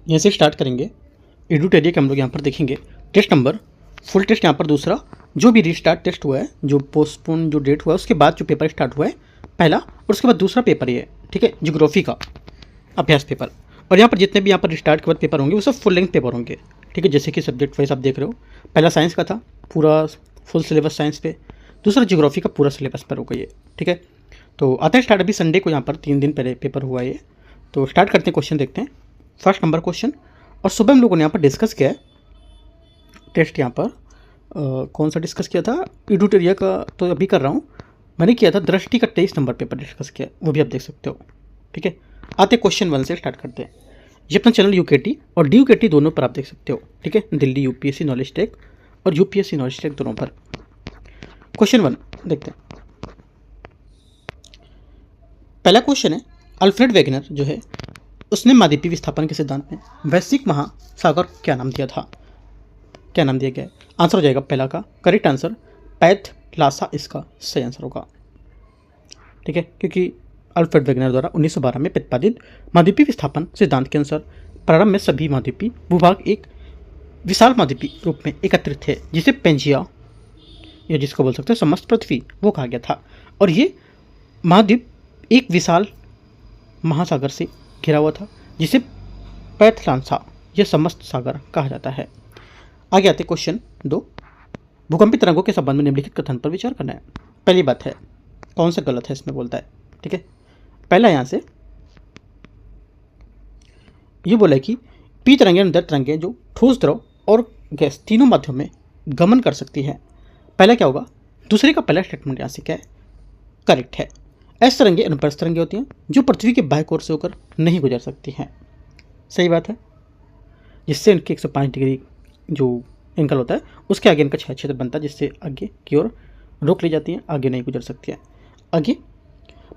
यहाँ से स्टार्ट करेंगे। एडुटेरिया के हम लोग यहाँ पर देखेंगे टेस्ट नंबर, फुल टेस्ट यहाँ पर दूसरा, जो भी रीस्टार्ट टेस्ट हुआ है, जो पोस्टपोन जो डेट हुआ है उसके बाद जो पेपर स्टार्ट हुआ है पहला, और उसके बाद दूसरा पेपर ये है, ठीक है, ज्योग्राफी का अभ्यास पेपर। और यहाँ पर जितने भी यहाँ पर रिस्टार्ट के बाद पेपर होंगे वो सब फुल लेंथ पेपर होंगे, ठीक है, जैसे कि सब्जेक्ट वाइज आप देख रहे हो। पहला साइंस का था, पूरा फुल सिलेबस साइंस पे, दूसरा ज्योग्राफी का पूरा सिलेबस पर होगा ये, ठीक है। तो आता है स्टार्ट, अभी संडे को यहाँ पर 3 दिन पहले पेपर हुआ है ये। तो स्टार्ट करते हैं, क्वेश्चन देखते हैं। फर्स्ट नंबर क्वेश्चन, और सुबह हम लोगों ने यहाँ पर डिस्कस किया है टेस्ट, यहाँ पर कौन सा डिस्कस किया था, एडुटेरिया का तो अभी कर रहा हूँ, मैंने किया था दृष्टि का 23 नंबर पेपर डिस्कस किया, वो भी आप देख सकते हो, ठीक है। आते क्वेश्चन 1 से स्टार्ट करते हैं। ये अपना चैनल यूकेटी और डी यूकेटी दोनों पर आप देख सकते हो, ठीक है, दिल्ली यूपीएससी नॉलेज टेक और यूपीएससी नॉलेज टेक दोनों पर। क्वेश्चन 1 देखते हैं। पहला क्वेश्चन है, अल्फ्रेड वेगनर जो है उसने महाद्वीपीय विस्थापन के सिद्धांत में वैश्विक महासागर क्या नाम दिया था, क्या नाम दिया गया है? आंसर हो जाएगा पहला का करेक्ट आंसर पैथ लासा, इसका सही आंसर होगा, ठीक है, क्योंकि अल्फ्रेड वेगनर द्वारा 1912 में प्रतिपादित महाद्वीपीय विस्थापन सिद्धांत के अनुसार प्रारंभ में सभी महाद्वीपीय भूभाग एक विशाल महाद्वीपीय रूप में एकत्रित थे, जिसे पेंजिया या जिसको बोल सकते हैं समस्त पृथ्वी वो कहा गया था। और ये महाद्वीप एक विशाल महासागर से घिरा हुआ था, जिसे पैथलांसा यह समस्त सागर कहा जाता है। आगे आते क्वेश्चन 2, भूकंपी तरंगों के संबंध में निम्नलिखित कथन पर विचार करना है। पहली बात है, कौन सा गलत है इसमें बोलता है, ठीक है। पहला यहाँ से ये बोला है कि पी तरंगे अंदर तरंगे जो ठोस, द्रव और गैस तीनों माध्यम में गमन कर सकती है, पहला क्या होगा, दूसरे का पहला स्टेटमेंट यहाँ से क्या है, करेक्ट है। एस तरंगे अनुप्रस्थ तरंगे होती हैं जो पृथ्वी के बाह्य कोर से होकर नहीं गुजर सकती हैं, सही बात है, जिससे इनके 105 डिग्री जो एंगल होता है उसके आगे इनका छाया क्षेत्र बनता है, जिससे आगे की ओर रोक ली जाती है, आगे नहीं गुजर सकती है। आगे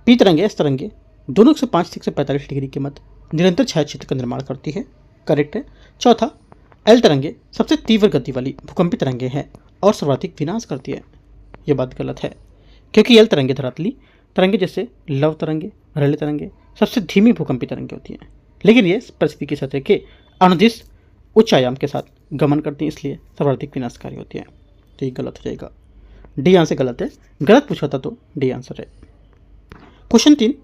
पी तरंगे एस तरंगे दोनों 105 से 145 डिग्री के मध्य निरंतर छाया क्षेत्र का निर्माण करती है, करेक्ट है। चौथा, एल तरंगे सबसे तीव्र गति वाली भूकंपी तरंगे हैं और सर्वाधिक विनाश करती है, यह बात गलत है, क्योंकि एल तरंगे धरातली तरंगे जैसे लव तरंगे, रैले तरंगे सबसे धीमी भूकंपी तरंगे होती हैं, लेकिन ये पृथ्वी की सतह के अनुदिश उच्च आयाम के साथ गमन करती हैं, इसलिए सर्वाधिक विनाशकारी होती हैं। तो ये गलत हो जाएगा, डी आंसर गलत है, गलत पूछा था तो डी आंसर है। क्वेश्चन 3,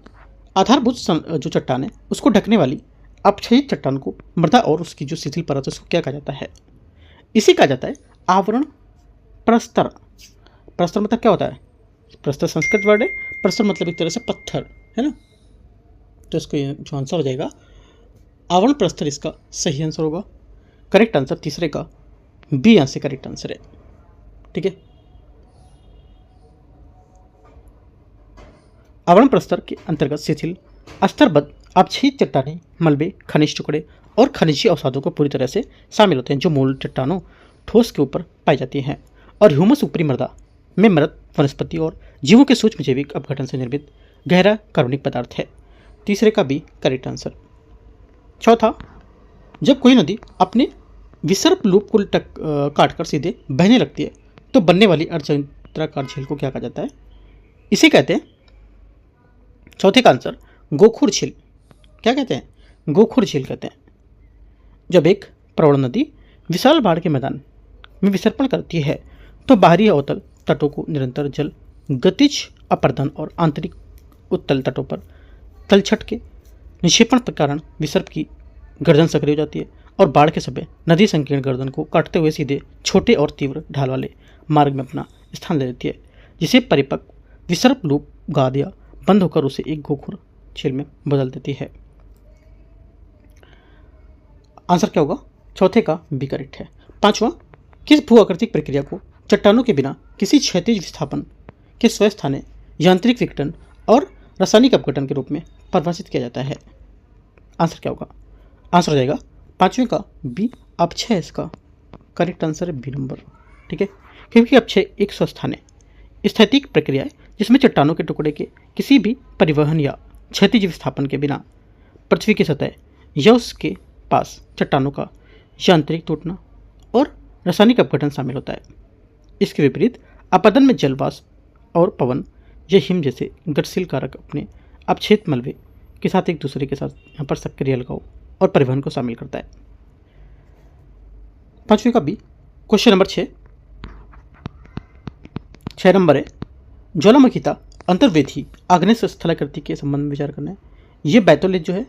आधारभूत जो चट्टान है उसको ढकने वाली अपक्षयित चट्टान को मृदा और उसकी जो शिथिल परत है उसको क्या कहा जाता है, इसे कहा जाता है आवरण प्रस्तर। प्रस्तर मतलब क्या होता है, प्रस्तर संस्कृत वर्ड है, प्रस्तर मतलब एक तरह से पत्थर है ना, तो इसको जो आंसर हो जाएगा आवरण प्रस्तर, इसका सही आंसर होगा। करेक्ट आंसर तीसरे का बी यहाँ से करेक्ट आंसर है, ठीक है। आवरण प्रस्तर के अंतर्गत शिथिल स्तरबद्ध अपक्षयित चट्टानें, मलबे, खनिज टुकड़े और खनिजीय अवसादों को पूरी तरह से शामिल होते हैं, जो मूल चट्टानों ठोस के ऊपर पाई जाती हैं, और ह्यूमस ऊपरी मृदा में मृत वनस्पति और जीवों के सूक्ष्म जैविक अपघटन से निर्मित गहरा कार्बनिक पदार्थ है, तीसरे का भी करेक्ट आंसर। चौथा, जब कोई नदी अपने विसर्प लूप को काटकर सीधे बहने लगती है तो बनने वाली अर्धचंद्राकार झील को क्या कहा जाता है, इसे कहते हैं, चौथे का आंसर गोखुर झील, क्या कहते हैं, गोखुर झील कहते हैं। जब एक प्रवण नदी विशाल बाढ़ के मैदान में विसर्पण करती है तो बाहरी अवतल तटों को निरंतर जल गतिज अपर्दन और आंतरिक उत्तल तटों पर तलछट के निक्षेपण के कारण विसर्प की गर्दन सक्रिय हो जाती है और बाढ़ के समय नदी संकीर्ण गर्दन को काटते हुए सीधे छोटे और तीव्र ढाल वाले मार्ग में अपना स्थान ले लेती है, जिसे परिपक्व विसर्प लूप गा दिया बंद होकर उसे एक गोखुर झील में बदल देती है। आंसर क्या होगा, चौथे का बी करेक्ट है। पांचवा, किस भू आकृतिक प्रक्रिया को चट्टानों के बिना किसी क्षैतिज विस्थापन के स्वस्थाने यांत्रिक विघटन और रासायनिक अपघटन के रूप में परिभाषित किया जाता है, आंसर क्या होगा, आंसर हो जाएगा पांचवें का बी अपक्षय, इसका करेक्ट आंसर है बी नंबर, ठीक है, क्योंकि अपक्षय एक स्वस्थाने स्थैतिक प्रक्रिया है जिसमें चट्टानों के टुकड़े के किसी भी परिवहन या क्षैतिज विस्थापन के बिना पृथ्वी की सतह या उसके पास चट्टानों का यांत्रिक टूटना और रासायनिक अपघटन शामिल होता है। इसके विपरीत अपदन में जल वाष्प और पवन या हिम जैसे गतिशील कारक अपने अपक्षेत मलबे के साथ एक दूसरे के साथ यहाँ पर सक्रिय अलगाव और परिवहन को शामिल करता है। 5वीं का बी, क्वेश्चन नंबर 6 नंबर है, ज्वालामुखीता अंतर्वेधी आग्नेय स्थलाकृति के संबंध में विचार करना है। ये बैतोलिथ जो है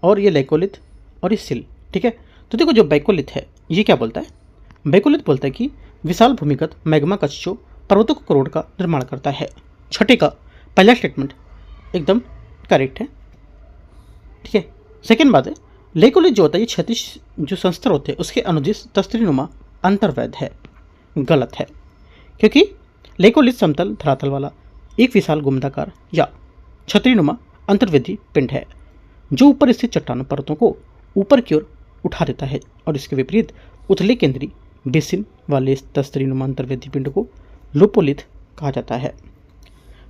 और ये लेकोलिथ और ये सिल, ठीक है। तो देखो जो बैकोलिथ है ये क्या बोलता है, बैकोलिथ बोलता है कि विशाल भूमिगत मैग्मा कच्छ जो पर्वतों के करोड़ का निर्माण करता है। 6 का पहला स्टेटमेंट एकदम करेक्ट है, ठीक है। सेकेंड बात है, लेकोलिथ जो होता है ये क्षैतिज जो संस्तर होते हैं उसके अनुदिश तस्त्रीनुमा अंतर्वैध है, गलत है, क्योंकि लेकोलिथ समतल धरातल वाला एक विशाल गुम्बदाकार या छतरीनुमा अंतर्वेदी पिंड है जो ऊपर स्थित चट्टानों पर्वतों को ऊपर की ओर उठा देता है, और इसके विपरीत उथले केंद्रीय बेसिन वाले तस्त्रीनुमा अंतर्वेदी पिंड को लोपोलिथ कहा जाता है।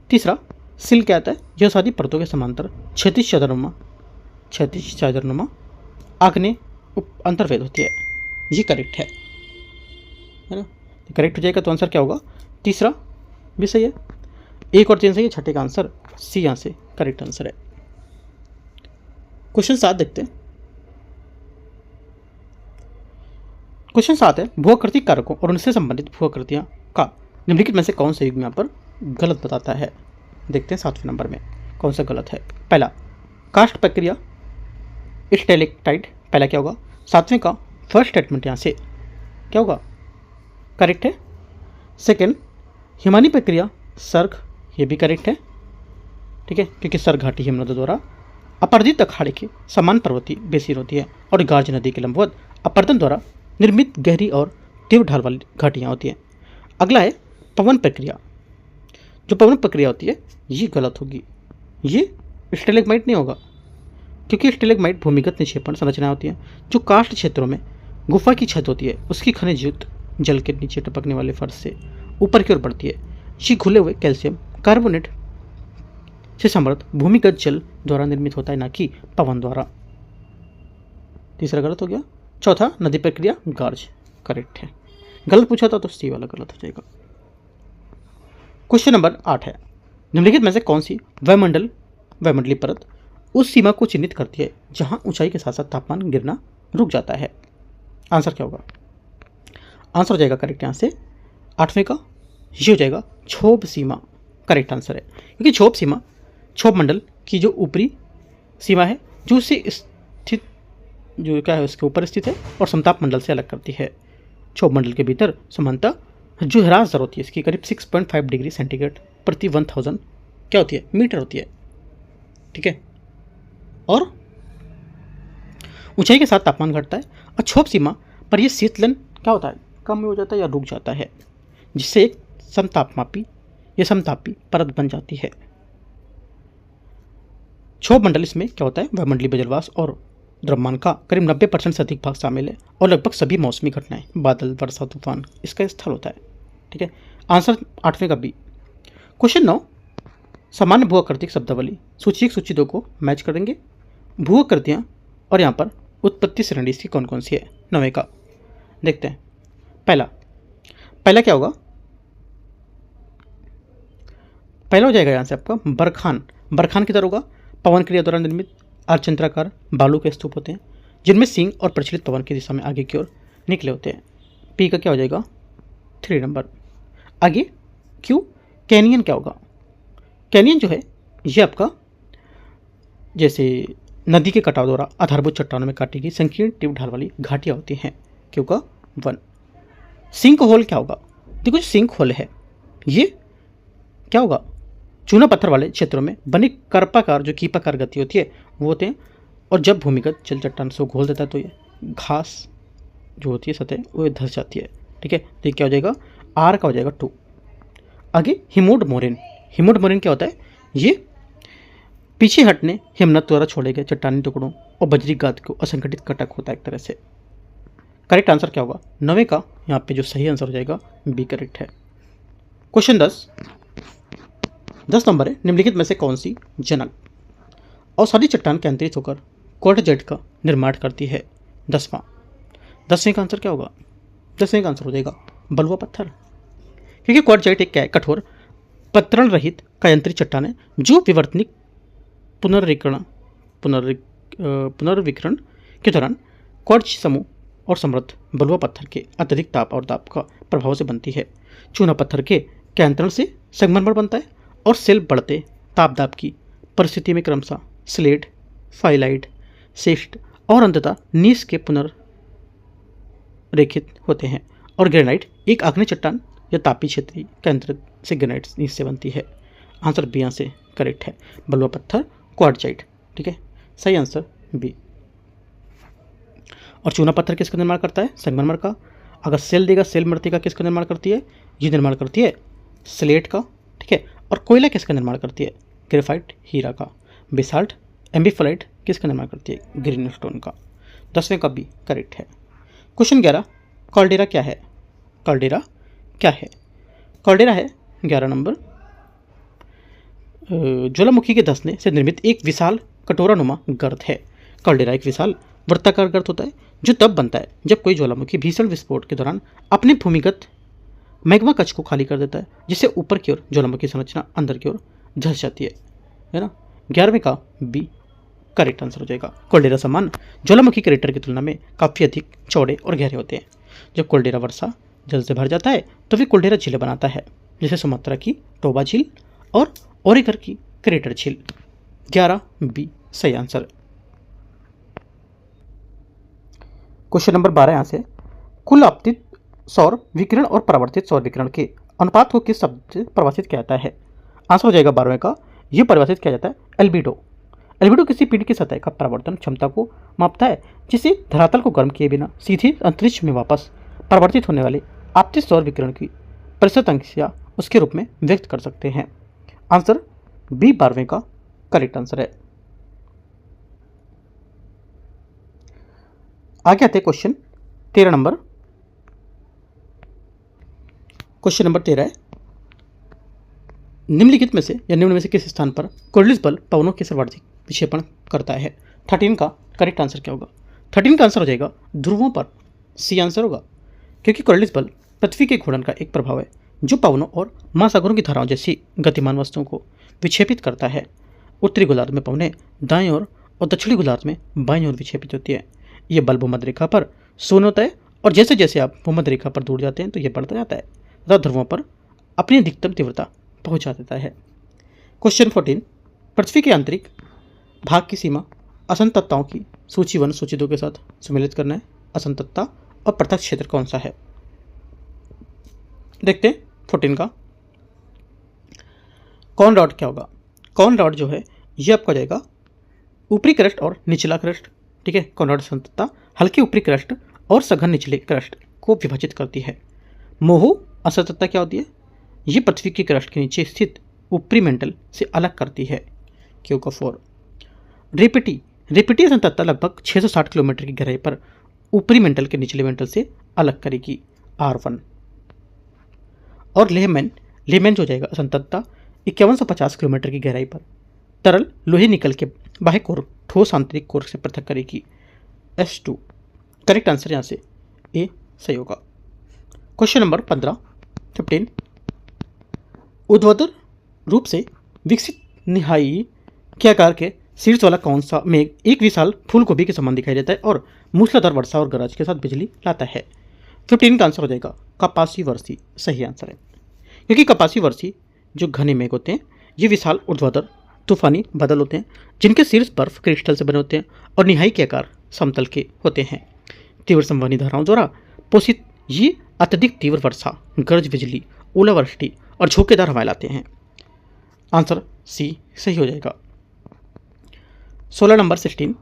तीसरा, सिल क्या आता है, यह सादी पर्वतों के समांतर क्षैतिज चादरनुमा आग्नेय अंतर्वेद होती है। ये करेक्ट है ना, करेक्ट हो जाएगा। तो आंसर क्या होगा, तीसरा भी सही है, 1 और 3 सही है, 6 का आंसर सी यहाँ से करेक्ट आंसर है। क्वेश्चन 7 देखते हैं। क्वेश्चन 7 है, भूआकृतिक कारकों और उनसे संबंधित भूआकृतियां का निम्नलिखित में से कौन सा युग्म यहाँ पर गलत बताता है। देखते हैं 7वें नंबर में कौन सा गलत है। पहला, कास्ट प्रक्रिया स्टेलेक्टाइट, पहला क्या होगा। 7वें का फर्स्ट स्टेटमेंट यहाँ से क्या होगा, करेक्ट है। सेकेंड, हिमानी प्रक्रिया सर्ग, ये भी करेक्ट है, ठीक है, क्योंकि सर्ग घाटी हिमनद द्वारा अपरदित अखाड़े के समान पर्वतीय बेसिन होती है और गार्ज नदी के लंबवत अपर्दन द्वारा निर्मित गहरी और तीव्र ढाल वाली घाटियाँ होती हैं। अगला है पवन प्रक्रिया, जो पवन प्रक्रिया होती है ये गलत होगी, ये स्टेलेग्माइट नहीं होगा, क्योंकि स्टेलेग्माइट भूमिगत निक्षेपण संरचनाएं होती हैं जो कास्ट क्षेत्रों में गुफा की छत होती है, उसकी खनिज युक्त जल के नीचे टपकने वाले फर्श से ऊपर की ओर बढ़ती है। ये घुले हुए कैल्शियम कार्बोनेट से समृद्ध भूमिगत जल द्वारा निर्मित होता है, ना कि पवन द्वारा। तीसरा गलत हो गया। चौथा, नदी प्रक्रिया गार्ज, करेक्ट है। गलत पूछा था तो सी वाला गलत हो जाएगा। क्वेश्चन नंबर 8 है, निम्नलिखित में से कौन सी वायुमंडलीय परत उस सीमा को चिन्हित करती है जहां ऊंचाई के साथ साथ तापमान गिरना रुक जाता है। आंसर क्या होगा, आंसर हो जाएगा करेक्ट यहाँ से 8वें का ये हो जाएगा क्षोभ सीमा, करेक्ट आंसर है, क्योंकि क्षोभ सीमा क्षोभ मंडल की जो ऊपरी सीमा है जो उससे स्थित जो क्या है उसके ऊपर स्थित है और समताप मंडल से अलग करती है। क्षोभ मंडल के भीतर समानता जो ह्रास दर होती है इसकी करीब 6.5 डिग्री सेंटीग्रेड प्रति 1000 क्या होती है, मीटर होती है, ठीक है, और ऊंचाई के साथ तापमान घटता है। और क्षोभ सीमा पर यह शीतलन क्या होता है, कम हो जाता है या रुक जाता है, जिससे एक समतापी परत बन जाती है। क्षोभ मंडल इसमें क्या होता है, वायुमंडलीय बजलवास और द्रव्यमान का करीब 90% से अधिक भाग शामिल है और लगभग सभी मौसमी घटनाएं, बादल, वर्षा, तूफान इसका स्थल होता है, ठीक है। आंसर 8वें का बी। क्वेश्चन 9, सामान्य भूआकृतिक शब्दावली सूची 1 सूची 2 को मैच करेंगे। भूआकृतियां और यहाँ पर उत्पत्ति श्रेणी इसकी कौन कौन सी है। 9वें का देखते हैं। पहला क्या होगा, पहला हो जाएगा यहाँ से आपका बरखान की तरह होगा। पवन क्रिया द्वारा निर्मित अर्धचंद्राकार बालू के स्तूप होते हैं जिनमें सिंह और प्रचलित पवन की दिशा में आगे की ओर निकले होते हैं। पी का क्या हो जाएगा 3 नंबर। आगे क्यू, कैनियन क्या होगा, कैनियन जो है ये आपका जैसे नदी के कटाव द्वारा आधारभूत चट्टानों में काटी गई संकीर्ण तीव्र ढाल वाली घाटियाँ होती हैं। क्यू का 1। सिंक होल क्या होगा, देखो जो सिंक होल ये क्या होगा, चूना पत्थर वाले क्षेत्रों में बने कर्पाकार जो कीपाकार गति होती है वो होते हैं, और जब भूमिगत जल चट्टान से घोल देता है तो ये घास जो होती है सतह वो धस जाती है, ठीक है। तो ये क्या हो जाएगा, आर का हो जाएगा 2। आगे हिमोड मोरेन क्या होता है, ये पीछे हटने हिमनद द्वारा छोड़े गए चट्टानी टुकड़ों और बजरी गाद को असंगठित कटक होता है एक तरह से। करेक्ट आंसर क्या होगा 9वें का, यहाँ पे जो सही आंसर हो जाएगा बी करेक्ट है। क्वेश्चन 10 नंबर है, निम्नलिखित में से कौन सी जनक और सारी चट्टान केंद्रित होकर क्वार्टजाइट का निर्माण करती है। 10वें का आंसर क्या होगा, 10वें का आंसर हो जाएगा बलुआ पत्थर, क्योंकि क्वार्टजाइट एक क्या है, कठोर पत्रण रहित कायांतरित चट्टान है जो विवर्तनिक पुनर्विकरण के दौरान क्वार्ट्ज समूह और समृद्ध बलुआ पत्थर के अत्यधिक ताप और दाब का प्रभाव से बनती है। चूना पत्थर के कैंतरण से संगमरमर बनता है और सेल बढ़ते ताप दाब की परिस्थिति में क्रमशः स्लेट, फाइलाइट, शिस्ट और अंततः नीस के पुनर्रेखित होते हैं। और ग्रेनाइट एक आग्नेय चट्टान या तापी क्षेत्रीय केंद्र से ग्रेनाइट नीस से बनती है। आंसर बी यहाँ से करेक्ट है, बलुआ पत्थर क्वार्ट्जाइट। ठीक है, सही आंसर बी। और चूना पत्थर किसका निर्माण करता है? संगमरमर का। अगर सेल देगा, सेल मृतिका किसका निर्माण करती है? ये निर्माण करती है स्लेट का। ठीक है, और कोयला किसका निर्माण करती है? ग्रेफाइट, हीरा का। बेसाल्ट, एम्बीफलाइट किसका निर्माण करती है? ग्रीन स्टोन का। 10वें का बी करेक्ट है। क्वेश्चन 11, कॉल्डेरा क्या है? कॉल्डेरा क्या है? कॉल्डेरा है 11 नंबर, ज्वालामुखी के धंसने से निर्मित एक विशाल कटोरानुमा गर्त है। कॉल्डेरा एक विशाल वृत्ताकार गर्त होता है जो तब बनता है जब कोई ज्वालामुखी भीषण विस्फोट के दौरान अपने भूमिगत मैग्मा कक्ष को खाली कर देता है, जिससे ऊपर की ओर ज्वालामुखी संरचना अंदर की ओर धंस जाती है ना। 11वें का बी करेक्ट आंसर हो जाएगा। कॉल्डेरा समान ज्वालामुखी क्रेटर की तुलना में काफ़ी अधिक चौड़े और गहरे होते हैं। जब कॉल्डेरा वर्षा जल से भर जाता है तो फिर कॉल्डेरा झीलें बनाता है, जैसे सुमात्रा की टोबा झील और ओरेगर की क्रेटर झील। 11 बी सही आंसर। क्वेश्चन नंबर 12 यहाँ से, कुल आपतित सौर विकिरण और परावर्तित सौर विकिरण के अनुपात को किस शब्द से परिभाषित किया जाता है? आंसर हो जाएगा 12वें का, यह परिभाषित किया जाता है एल्बिडो। एल्बिडो किसी पिंड की सतह का परावर्तन क्षमता को मापता है, जिसे धरातल को गर्म किए बिना सीधे अंतरिक्ष में वापस परावर्तित होने वाले आपतित सौर विकिरण की प्रतिशत संख्या उसके रूप में व्यक्त कर सकते हैं। आंसर बी 12वें का करेक्ट आंसर है। आगे आते क्वेश्चन 13 नंबर। क्वेश्चन नंबर 13 है, निम्नलिखित में से या निम्न में से किस स्थान पर कोर्लिस बल पवनों के सर्वाधिक विक्षेपण करता है? 13 का करेक्ट आंसर क्या होगा? 13 का आंसर हो जाएगा ध्रुवों पर। सी आंसर होगा, क्योंकि कोर्लिस बल पृथ्वी के घूर्णन का एक प्रभाव है जो पवनों और महासागरों की धाराओं जैसी गतिमान वस्तुओं को विक्षेपित करता है। उत्तरी गोलार्ध में पवनें दाएं ओर और दक्षिणी गोलार्ध में बाईं ओर विक्षेपित होती है। ये बल भूमध्य रेखा पर शून्य होता है और जैसे जैसे आप भूमध्य रेखा पर दूर जाते हैं तो ये बढ़ता जाता है तथा ध्रुवों पर अपनी अधिकतम तीव्रता पहुंचा देता है। क्वेश्चन 14, पृथ्वी के आंतरिक भाग की सीमा असंततताओं की सूची 1 सूची 2 के साथ सम्मिलित करना है। असंततता और पृथक क्षेत्र कौन सा है? देखते हैं 14 का। कॉन रॉड क्या होगा? कॉन रॉड जो है ये आपका जाएगा ऊपरी क्रस्ट और निचला क्रस्ट। ठीक है, कॉन रॉड असंततता हल्के ऊपरी क्रस्ट और सघन निचले क्रस्ट को विभाजित करती है। मोहो असंततता क्या होती है? ये पृथ्वी की क्रस्ट के नीचे स्थित ऊपरी मेंटल से अलग करती है। क्यू का 4। रेपिटी असंततता लगभग 660 किलोमीटर की गहराई पर ऊपरी मेंटल के निचले मेंटल से अलग करेगी। R1। और लेहमैन जो हो जाएगा असंततता 5150 किलोमीटर की गहराई पर तरल लोहे निकल के बाह्य कोर ठोस आंतरिक कोर से पृथक करेगी। S2। करेक्ट आंसर यहाँ से ए सही होगा। क्वेश्चन नंबर 15 ऊर्ध्वाधर रूप से विकसित निहाई के आकार के शीर्ष वाला कौन सा मेघ एक विशाल फूल गोभी के समान दिखाई देता है और मूसलाधार वर्षा और गरज के साथ बिजली लाता है? 15 का आंसर हो जाएगा कपासी वर्षी। सही आंसर है, क्योंकि कपासी वर्षी जो घने मेघ होते हैं ये विशाल ऊर्ध्वाधर तूफानी बादल होते हैं जिनके शीर्ष बर्फ क्रिस्टल से बने होते हैं और निहाई के आकार समतल के होते हैं। तीव्र संवहनी धाराओं द्वारा पोषित ये अत्यधिक तीव्र वर्षा, गरज बिजली, ओलावृष्टि और झोंकेदार हवाएं लाते हैं। आंसर सी सही हो जाएगा। 16 नंबर 16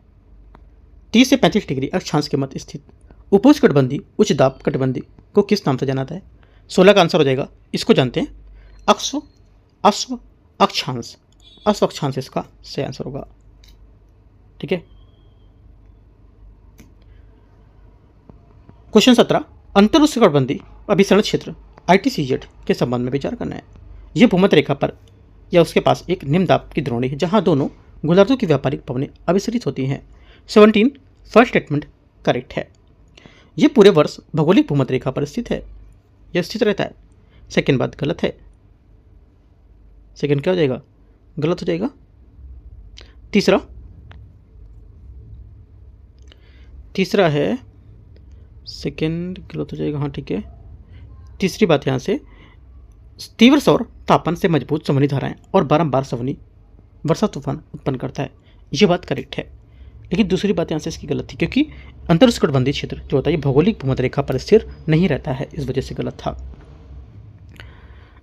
30 से 35 डिग्री अक्षांश के मध्य स्थित उपोष्णकटिबंधीय उच्च दाब कटिबंधी को किस नाम से जाना जाता है? 16 का आंसर हो जाएगा, इसको जानते हैं अश्व अक्षांश। अश्व अक्षांश इसका सही आंसर होगा। ठीक है, क्वेश्चन 17 अंतर उष्णकटिबंधीय अभिसरण क्षेत्र ITCZ के संबंध में विचार करना है। यह भूमध्य रेखा पर या उसके पास एक निम्न दाब की द्रोणी है जहां दोनों गोलार्धों की व्यापारिक पवनें अभिसरित होती हैं। 17 फर्स्ट स्टेटमेंट करेक्ट है। यह पूरे वर्ष भौगोलिक भूमध्य रेखा पर स्थित है, यह स्थित रहता है। सेकेंड बात गलत है, सेकेंड क्या हो जाएगा? गलत हो जाएगा। तीसरा तीसरा है, सेकेंड गलत हो जाएगा, हाँ ठीक है। तीसरी बात यहाँ से, तीव्र सौर तापमान से मजबूत सवनी धाराएं और बारंबार सवनी वर्षा तूफान उत्पन्न करता है, ये बात करेक्ट है। लेकिन दूसरी बात यहाँ से इसकी गलत थी, क्योंकि अंतर उष्णकटिबंधीय क्षेत्र जो होता है ये भौगोलिक भूमध्य रेखा पर स्थिर नहीं रहता है, इस वजह से गलत था।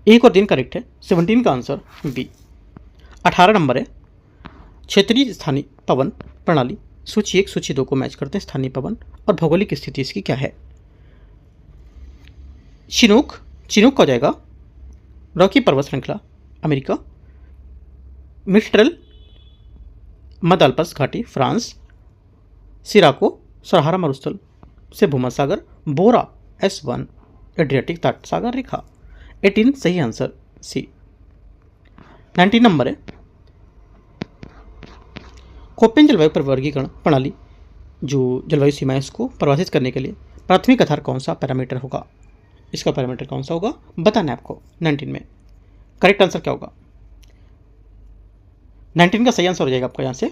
1 और 3 करेक्ट है। 17 का आंसर बी। 18 नंबर है, क्षेत्रीय स्थानीय पवन प्रणाली सूची 1 सूची 2 को मैच करते हैं। स्थानीय पवन और भौगोलिक स्थिति इसकी क्या है? चिनूक का हो जाएगा रॉकी पर्वत श्रृंखला अमेरिका, मिस्ट्रेल मध्य अल्प्स घाटी फ्रांस, सिराको सहारा मरुस्थल से भूमध्यसागर, बोरा S1 एड्रियाटिक तट सागर रेखा। 18 सही आंसर सी। 19 नंबर है, कोपेन जलवायु परिवर्गीकरण प्रणाली जो जलवायु सीमा है उसको परिभाषित करने के लिए प्राथमिक आधार कौन सा पैरामीटर होगा? इसका पैरामीटर कौन सा होगा बताना है आपको 19 में। करेक्ट आंसर क्या होगा? 19 का सही आंसर हो जाएगा आपका यहाँ से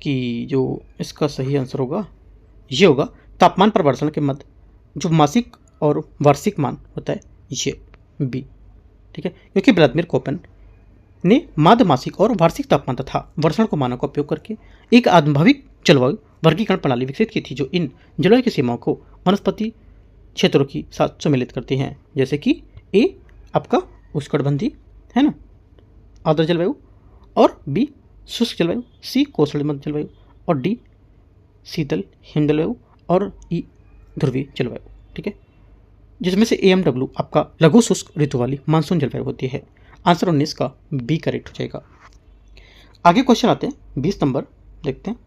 कि जो इसका सही आंसर होगा ये होगा तापमान परिवर्तन के मध्य जो मासिक और वार्षिक मान होता है ये बी, ठीक है। क्योंकि व्लादिमीर कोपेन ने माध्य मासिक और वार्षिक तापमान तथा वर्षण को मानक का उपयोग करके एक आनुभविक जलवायु वर्गीकरण प्रणाली विकसित की थी जो इन जलवायु की सीमाओं को वनस्पति क्षेत्रों के साथ सम्मिलित करती हैं, जैसे कि ए आपका उष्णकटिबंधीय है ना आर्द्र जलवायु, और बी शुष्क जलवायु, सी कोस्टल मध्य जलवायु, और डी शीतल हिम जलवायु, और ई ध्रुवीय जलवायु, ठीक है। जिसमें से AMW आपका लघु शुष्क ऋतु वाली मानसून जलवायु होती है। आंसर 19 का बी करेक्ट हो जाएगा। आगे क्वेश्चन आते हैं 20 नंबर, देखते हैं।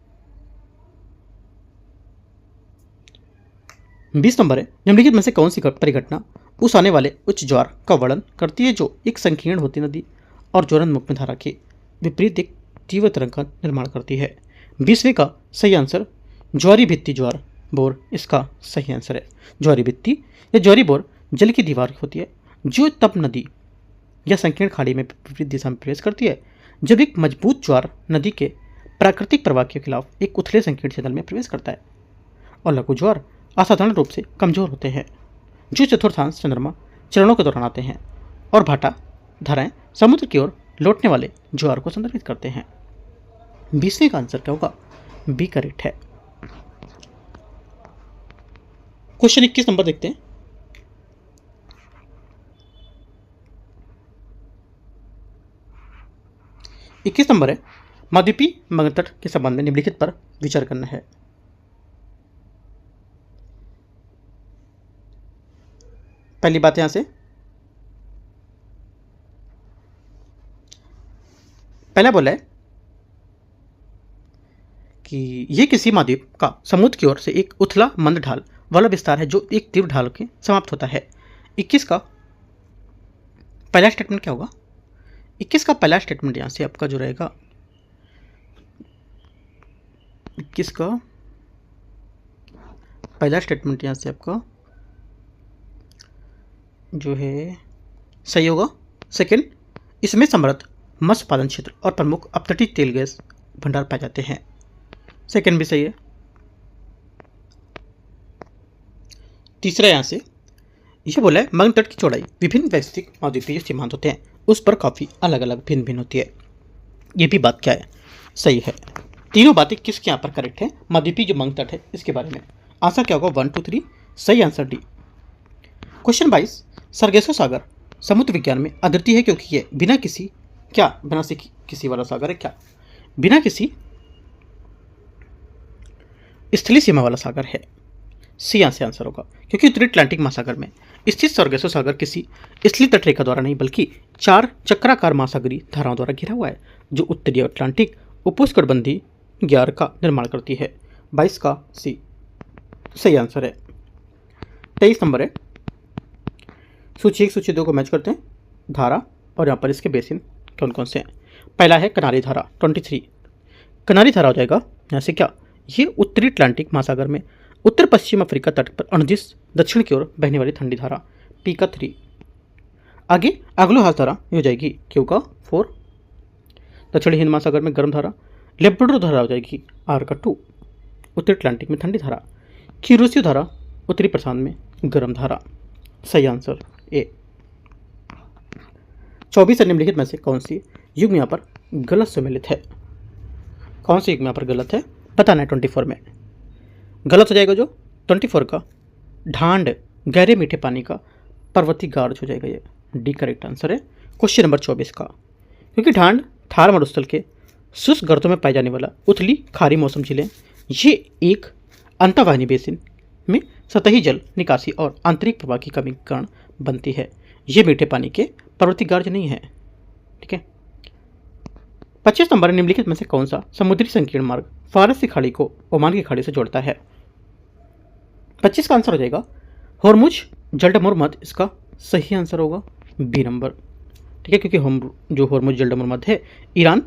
20 नंबर है, निम्नलिखित में से कौन सी परिघटना उस आने वाले उच्च ज्वार का वर्णन करती है जो एक संकीर्ण होती नदी और ज्वलन मुक्त धारा के विपरीत एक तीव्र तरंग का निर्माण करती है? 20वें का सही आंसर ज्वारी भित्ति ज्वार बोर इसका सही आंसर है। ज्वारी भित्ति या ज्वारी बोर जल की दीवार होती है जो तप नदी या संकीर्ण खाड़ी में विपरीत दिशा में प्रवेश करती है जब एक मजबूत ज्वार नदी के प्राकृतिक प्रवाह के खिलाफ एक उथले संकीर्ण जल में प्रवेश करता है। और लघु ज्वार असाधारण रूप से कमजोर होते हैं जो चतुर्थांश चंद्रमा चरणों के दौरान आते हैं, और भाटा धाराएं समुद्र की ओर लौटने वाले ज्वार को संदर्भित करते हैं। 20वें का आंसर क्या होगा? बी करेक्ट है। क्वेश्चन 21 नंबर देखते हैं। इक्कीस नंबर है, महाद्वीपीय मगरतट के संबंध में निम्नलिखित पर विचार करना है। पहली बात यहां से, पहला बोला है कि यह किसी महाद्वीप का समुद्र की ओर से एक उथला मंद ढाल वाला विस्तार है जो एक तीव्र ढाल के समाप्त होता है। 21 का पहला स्टेटमेंट क्या होगा? 21 का पहला स्टेटमेंट यहां से आपका जो रहेगा, 21 का पहला स्टेटमेंट यहां से आपका जो है सही होगा। सेकंड, इसमें समृद्ध मत्स्य पालन क्षेत्र और प्रमुख अपतटीय तेल गैस भंडार पाए जाते हैं। सेकंड भी सही है। तीसरा यहां से यह बोला है मगन तट की चौड़ाई विभिन्न वैश्विक महाद्वीपीय सीमांत होते हैं उस पर काफ़ी अलग अलग भिन्न भिन्न होती है। ये भी बात क्या है? सही है। तीनों बातें किसके यहाँ पर करेक्ट है? महाद्वीपीय जो मगन तट है इसके बारे में। आंसर क्या होगा? 1 2 3 सही आंसर डी। क्वेश्चन 22, सरगेसो सागर समुद्र विज्ञान में अद्वितीय है क्योंकि यह बिना किसी किसी वाला सागर है क्या? बिना किसी स्थलीय सीमा वाला सागर है। सी यहाँ से आंसर होगा, क्योंकि उत्तरी अटलांटिक महासागर में स्थित सरगेसो सागर किसी स्थलीय तटरेखा द्वारा नहीं बल्कि 4 चक्राकार महासागरीय धाराओं द्वारा घिरा हुआ है जो उत्तरी अटलांटिक उपोष्णकटिबंधीय ज्वार का निर्माण करती है। 22 का सी सही आंसर है। 23 नंबर है, सूची 1 सूची 2 को मैच करते हैं धारा, और यहाँ पर इसके बेसिन कौन कौन से हैं। पहला है कनारी धारा 23। कनारी धारा हो जाएगा यहाँ से क्या? ये उत्तरी अटलांटिक महासागर में उत्तर पश्चिम अफ्रीका तट पर अनुदिश दक्षिण की ओर बहने वाली ठंडी धारा पी का 3। आगे अगलो हाथ धारा हो जाएगी क्यू का 4। दक्षिणी हिंद महासागर में गर्म धारा लेब्राडोर धारा हो जाएगी आर का 2, उत्तरी अटलांटिक में ठंडी धारा। क्यूरोसियो धारा उत्तरी प्रशांत में गर्म धारा। सही आंसर ए। 24 निम्नलिखित में से कौन सी युग्म यहाँ पर गलत सम्मिलित है? कौन सी युग्म यहाँ पर गलत है बताना है 24 में। गलत हो जाएगा जो 24 का ढांड गहरे मीठे पानी का पर्वतीय गार्ज हो जाएगा, ये डी करेक्ट आंसर है क्वेश्चन नंबर 24 का। क्योंकि ढांड थार मरुस्थल के शुष्क गर्तों में पाए जाने वाला उथली खारी मौसम झीलें, ये एक अंतर्वाहिनी बेसिन में सतही जल निकासी और आंतरिक प्रवाह की कमी के कारण बनती है। ये मीठे पानी के पर्वतीय गार्ज नहीं है। ठीक है। 25 नंबर निम्नलिखित में से कौन सा समुद्री संकीर्ण मार्ग फारस की खाड़ी को ओमान की खाड़ी से जोड़ता है? 25 का आंसर हो जाएगा होर्मुज जल्डमुर्मद, इसका सही आंसर होगा बी नंबर। ठीक है, क्योंकि हम जो होर्मुज जल्डमुर्मद है ईरान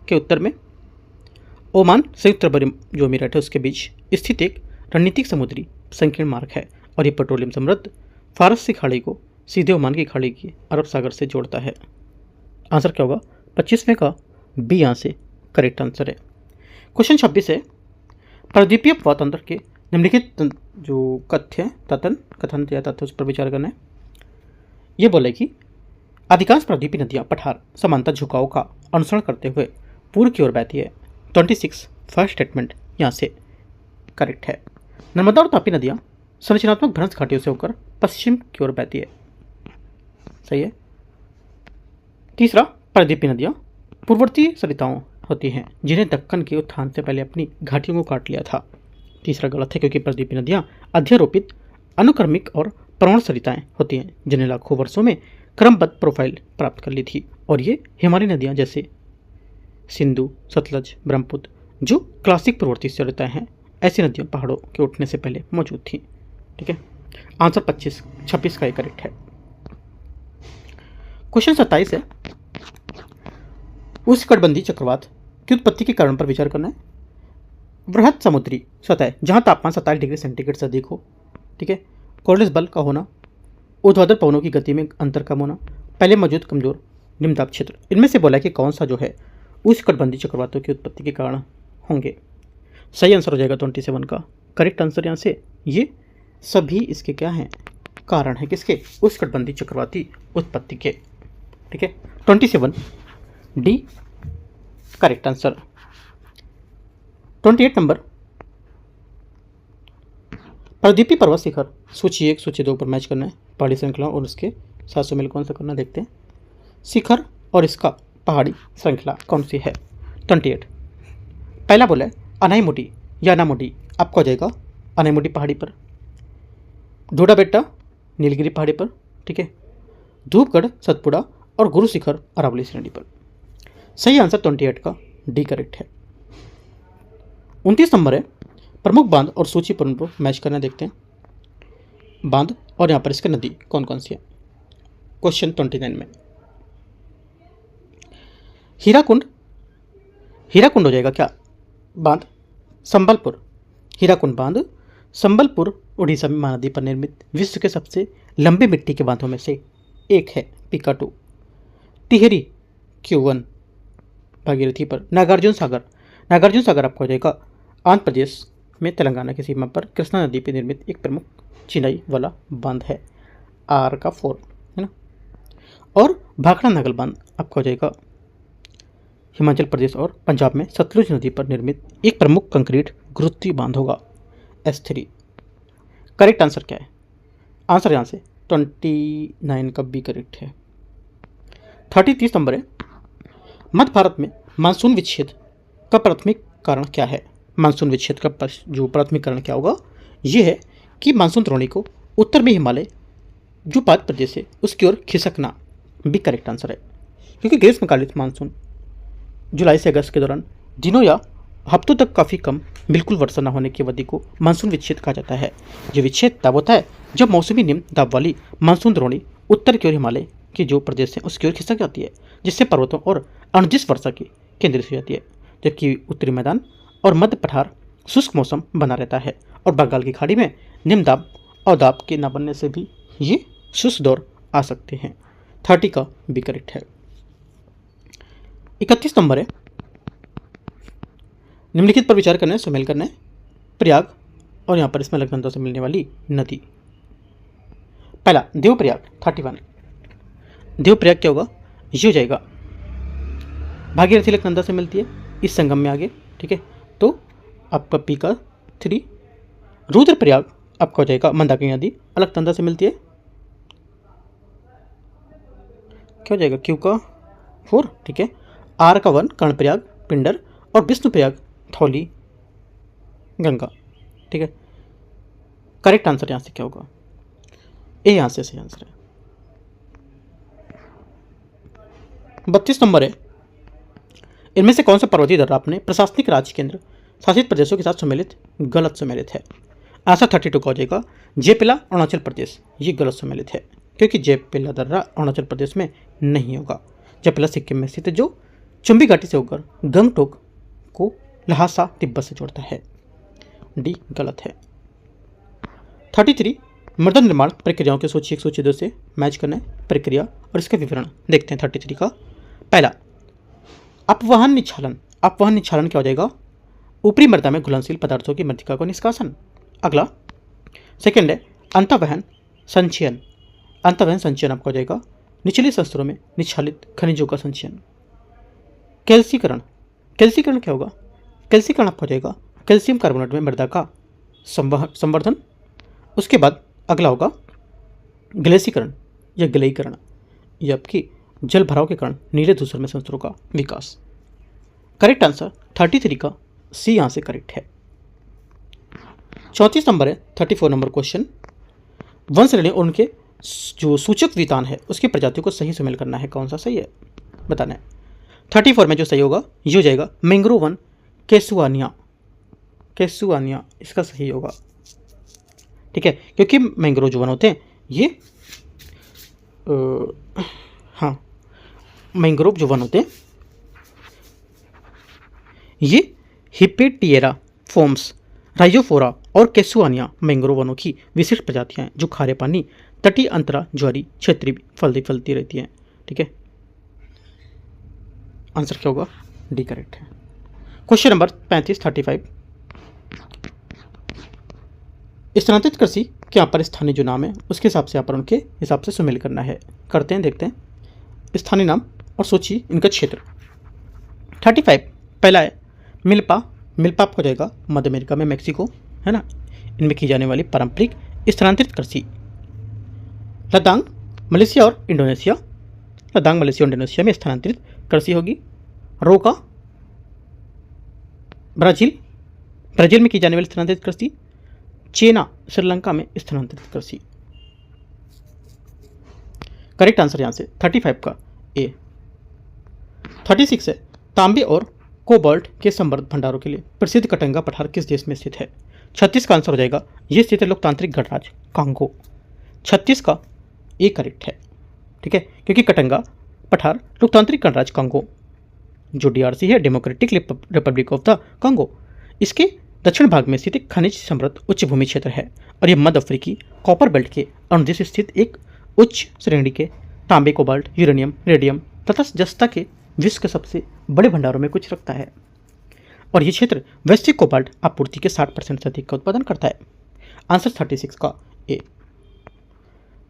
के उत्तर में ओमान संयुक्त अरब जो अमीरात है उसके बीच स्थित एक रणनीतिक समुद्री संकीर्ण मार्ग है और ये पेट्रोलियम समृद्ध फारस की खाड़ी को सीधे ओमान की खाड़ी की अरब सागर से जोड़ता है। आंसर क्या होगा 25वें का बी यहाँ से करेक्ट आंसर है। क्वेश्चन 26 है प्रायद्वीपीय प्रवाह तंत्र के निम्नलिखित जो कथन या तथ्य उस पर विचार करना है। ये बोले कि अधिकांश प्रायद्वीपीय नदियाँ पठार समांतर झुकाव का अनुसरण करते हुए पूर्व की ओर बहती है। 26 फर्स्ट स्टेटमेंट यहाँ से करेक्ट है। नर्मदा और तापी नदियाँ संरचनात्मक भ्रंश घाटियों से होकर पश्चिम की ओर बहती है। सही है। तीसरा प्रायद्वीपीय नदियाँ पूर्ववर्ती सरिताओं होती हैं जिन्हें दक्कन के उत्थान से पहले अपनी घाटियों को काट लिया था। तीसरा गलत है क्योंकि प्रायद्वीपीय नदियाँ अध्यारोपित अनुक्रमिक और प्रवण सरिताएं होती हैं जिन्हें लाखों वर्षों में क्रमबद्ध प्रोफाइल प्राप्त कर ली थी और ये हिमालयी नदियाँ जैसे सिंधु, सतलज, ब्रह्मपुत्र जो क्लासिक पूर्ववर्ती सरिताएं हैं, ऐसी नदियाँ पहाड़ों के उठने से पहले मौजूद थीं। ठीक है, आंसर 26 का करेक्ट है। क्वेश्चन 27 है उष्णकटिबंधीय चक्रवात की उत्पत्ति के कारण पर विचार करना है। वृहद समुद्री सतह जहां तापमान 27 डिग्री सेंटीग्रेड से अधिक हो, ठीक है, कोर्डेस बल का होना, ऊर्ध्वाधर पवनों की गति में अंतर कम होना, पहले मौजूद कमजोर निम्नदाब क्षेत्र, इनमें से बोला कि कौन सा जो है उष्णकटिबंधीय चक्रवातों की उत्पत्ति के कारण होंगे। सही आंसर हो जाएगा 27 का करेक्ट आंसर यहाँ से। ये सभी इसके क्या हैं कारण है किसके उष्णकटिबंधीय चक्रवाती उत्पत्ति के। ठीक है, 27 डी करेक्ट आंसर। 28 नंबर प्रायद्वीपीय पर्वत शिखर सूची 1 सूची 2 पर मैच करना है। पहाड़ी श्रृंखला और उसके साथ सुमेल कौन सा करना देखते हैं। शिखर और इसका पहाड़ी श्रृंखला कौन सी है। 28 पहला बोला है अनाईमुडी या अनामुडी, आपको आ जाएगा अनाईमुडी पहाड़ी पर, ढूढ़ा बेट्टा नीलगिरी पहाड़ी पर, ठीक है, धूपगढ़ सतपुड़ा और गुरु शिखर अरावली श्रेणी पर। सही आंसर 28 का डी करेक्ट है। 29 नंबर है प्रमुख बांध और सूची पर मैच करना देखते हैं। बांध और यहाँ पर इसके नदी कौन कौन सी है। क्वेश्चन 29 में हीराकुंड हो जाएगा क्या बांध, संबलपुर हीराकुंड बांध संबलपुर उड़ीसा में महानदी पर निर्मित विश्व के सबसे लंबे मिट्टी के बांधों में से एक है। पिकाटू टिहरी Q1 भागीरथी पर। नागार्जुन सागर आपको हो जाएगा आंध्र प्रदेश में तेलंगाना की सीमा पर कृष्णा नदी पर निर्मित एक प्रमुख चिनाई वाला बांध है, आर का 4 है ना। और भाखड़ा नागल बांध आपको हो जाएगा हिमाचल प्रदेश और पंजाब में सतलुज नदी पर निर्मित एक प्रमुख कंक्रीट गुरुत्वीय बांध होगा, S3। करेक्ट आंसर क्या है। आंसर यहाँ से 29 का बी करेक्ट है। 30 नंबर है मध्य भारत में मानसून विच्छेद का प्राथमिक कारण क्या है। मानसून विच्छेद का जो प्राथमिक कारण क्या होगा, ये है कि मानसून द्रोणी को उत्तर में हिमालय जो पाद प्रदेश है उसकी ओर खिसकना, भी करेक्ट आंसर है। क्योंकि ग्रीष्मकालित मानसून जुलाई से अगस्त के दौरान दिनों या हफ्तों तक काफ़ी कम बिल्कुल वर्षा न होने की अवधि को मानसून विच्छेद कहा जाता है। ये विच्छेद तब होता है जब मौसमी निम्न दाब वाली मानसून द्रोणी उत्तर की ओर हिमालय की जो प्रदेश है उसकी ओर खिसक जाती है, जिससे पर्वतों और अनिर्दिष्ट वर्षा की केंद्रित हो जाती है, जबकि उत्तरी मैदान और मध्य पठार शुष्क मौसम बना रहता है और बंगाल की खाड़ी में निम्न दाब और दाब के न बनने से भी ये शुष्क दौर आ सकते हैं। 30 का भी करेक्ट है। 31 नंबर है निम्नलिखित पर विचार करना है, सुमेल करना है। प्रयाग और यहाँ पर इसमें अलकनंदा से मिलने वाली नदी। पहला देवप्रयाग 31। देवप्रयाग क्या होगा, ये हो जाएगा भागीरथी अलकनंदा से मिलती है, इस संगम में आगे, ठीक है। तो आपका पी का 3। रुद्रप्रयाग आपका हो जाएगा मंदाकिनी नदी, अलकनंदा से मिलती है, क्या हो जाएगा क्यू का 4, ठीक है। आर का 1 कर्णप्रयाग पिंडर, और विष्णुप्रयाग थौली गंगा, ठीक है। करेक्ट आंसर यहां से क्या होगा, ए यहां से सही आंसर है। 32 नंबर है, इनमें से कौन सा पर्वतीय दर्रा अपने प्रशासनिक राज्य केंद्र शासित प्रदेशों के साथ सम्मिलित गलत सम्मिलित है। आंसर 32 का हो जाएगा जेपिला अरुणाचल प्रदेश, ये गलत सम्मिलित है क्योंकि जेपिला दर्रा अरुणाचल प्रदेश में नहीं होगा। जेपिला सिक्किम में स्थित है जो चुंबी घाटी से होकर गंगटोक को लहासा तिब्बत से जोड़ता है, डी गलत है। 33 मृदा निर्माण प्रक्रियाओं की सूची 1 सूची 2 से मैच करना है प्रक्रिया और इसका विवरण देखते हैं। 33 का पहला अपवहन निच्छालन। अपवहन निच्छालन क्या हो जाएगा, ऊपरी मृदा में घुलनशील पदार्थों की मृतिका को निष्कासन। अगला सेकंड है अंतःवहन संचयन। अंतःवहन संचयन आपका हो जाएगा निचले स्तरों में निच्छालित खनिजों का संचयन। कैल्सीकरण, कैल्सीकरण क्या होगा, कैल्सीकरण आपका हो जाएगा कैल्शियम कार्बोनेट में मृदा का संवर्धन। उसके बाद अगला होगा ग्लेसीकरण या ग्लेयीकरण, यह आपकी जल भराव के कारण नीले धूसर में संस्तरों का विकास। करेक्ट आंसर 33 का सी यहां से करेक्ट है। 34 नंबर है 34 नंबर क्वेश्चन, वंश लेने और उनके जो सूचक वितान है उसकी प्रजातियों को सही सुमेल करना है, कौन सा सही है बताना है। 34 में जो सही होगा ये हो जाएगा मैंग्रोव वन केसुआनिया, केसुआनिया इसका सही होगा, ठीक है। क्योंकि मैंग्रोव जो वन होते हैं ये हाँ मैंग्रोव जो वन होते हैं ये हिपेटिएरा फोम्स, राइजोफोरा और केसुआनिया मैंग्रोव वनों की विशिष्ट प्रजातियां हैं जो खारे पानी तटीय अंतरा ज्वारी क्षेत्रीय फलती रहती हैं, ठीक है। आंसर क्या होगा, डी करेक्ट है। क्वेश्चन नंबर 35 स्थानांतरित कृषि के यहाँ पर स्थानीय जो नाम है उसके हिसाब से यहाँ पर उनके हिसाब से सुमेल करना है, करते हैं देखते हैं। स्थानीय नाम और सोचिए इनका क्षेत्र। 35 पहला है मिल्पा। मिल्पा हो जाएगा मध्य अमेरिका में मेक्सिको, है ना, इनमें की जाने वाली पारंपरिक स्थानांतरित कृषि। लद्दाख मलेशिया और इंडोनेशिया, लद्दाख मलेशिया और इंडोनेशिया में स्थानांतरित कृषि होगी। रोका ब्राजील, ब्राजील में की जाने वाली स्थानांतरित कृषि। चीना श्रीलंका में स्थानांतरित कृषि। करेक्ट आंसर यहां से 35 का ए। 36 है तांबे और कोबाल्ट के समृद्ध भंडारों के लिए प्रसिद्ध कटंगा पठार किस देश में स्थित है। 36 का आंसर हो जाएगा ये स्थित है लोकतांत्रिक गणराज्य कांगो। 36 का ए करेक्ट है, ठीक है, क्योंकि कटंगा पठार लोकतांत्रिक गणराज्य कांगो जो डीआरसी है democratic Republic of the Congo, इसके दक्षिण भाग में स्थित एक खनिज समृद्ध उच्च भूमि क्षेत्र है और यह मध्य अफ्रीकी कॉपर बेल्ट के अनुदेश स्थित एक उच्च श्रेणी के तांबे कोबाल्ट यूरेनियम रेडियम तथा जस्ता के विश्व के सबसे बड़े भंडारों में कुछ रखता है और यह क्षेत्र वैश्विक कोबाल्ट आपूर्ति के 60% से अधिक का उत्पादन करता है। आंसर 36 का ए।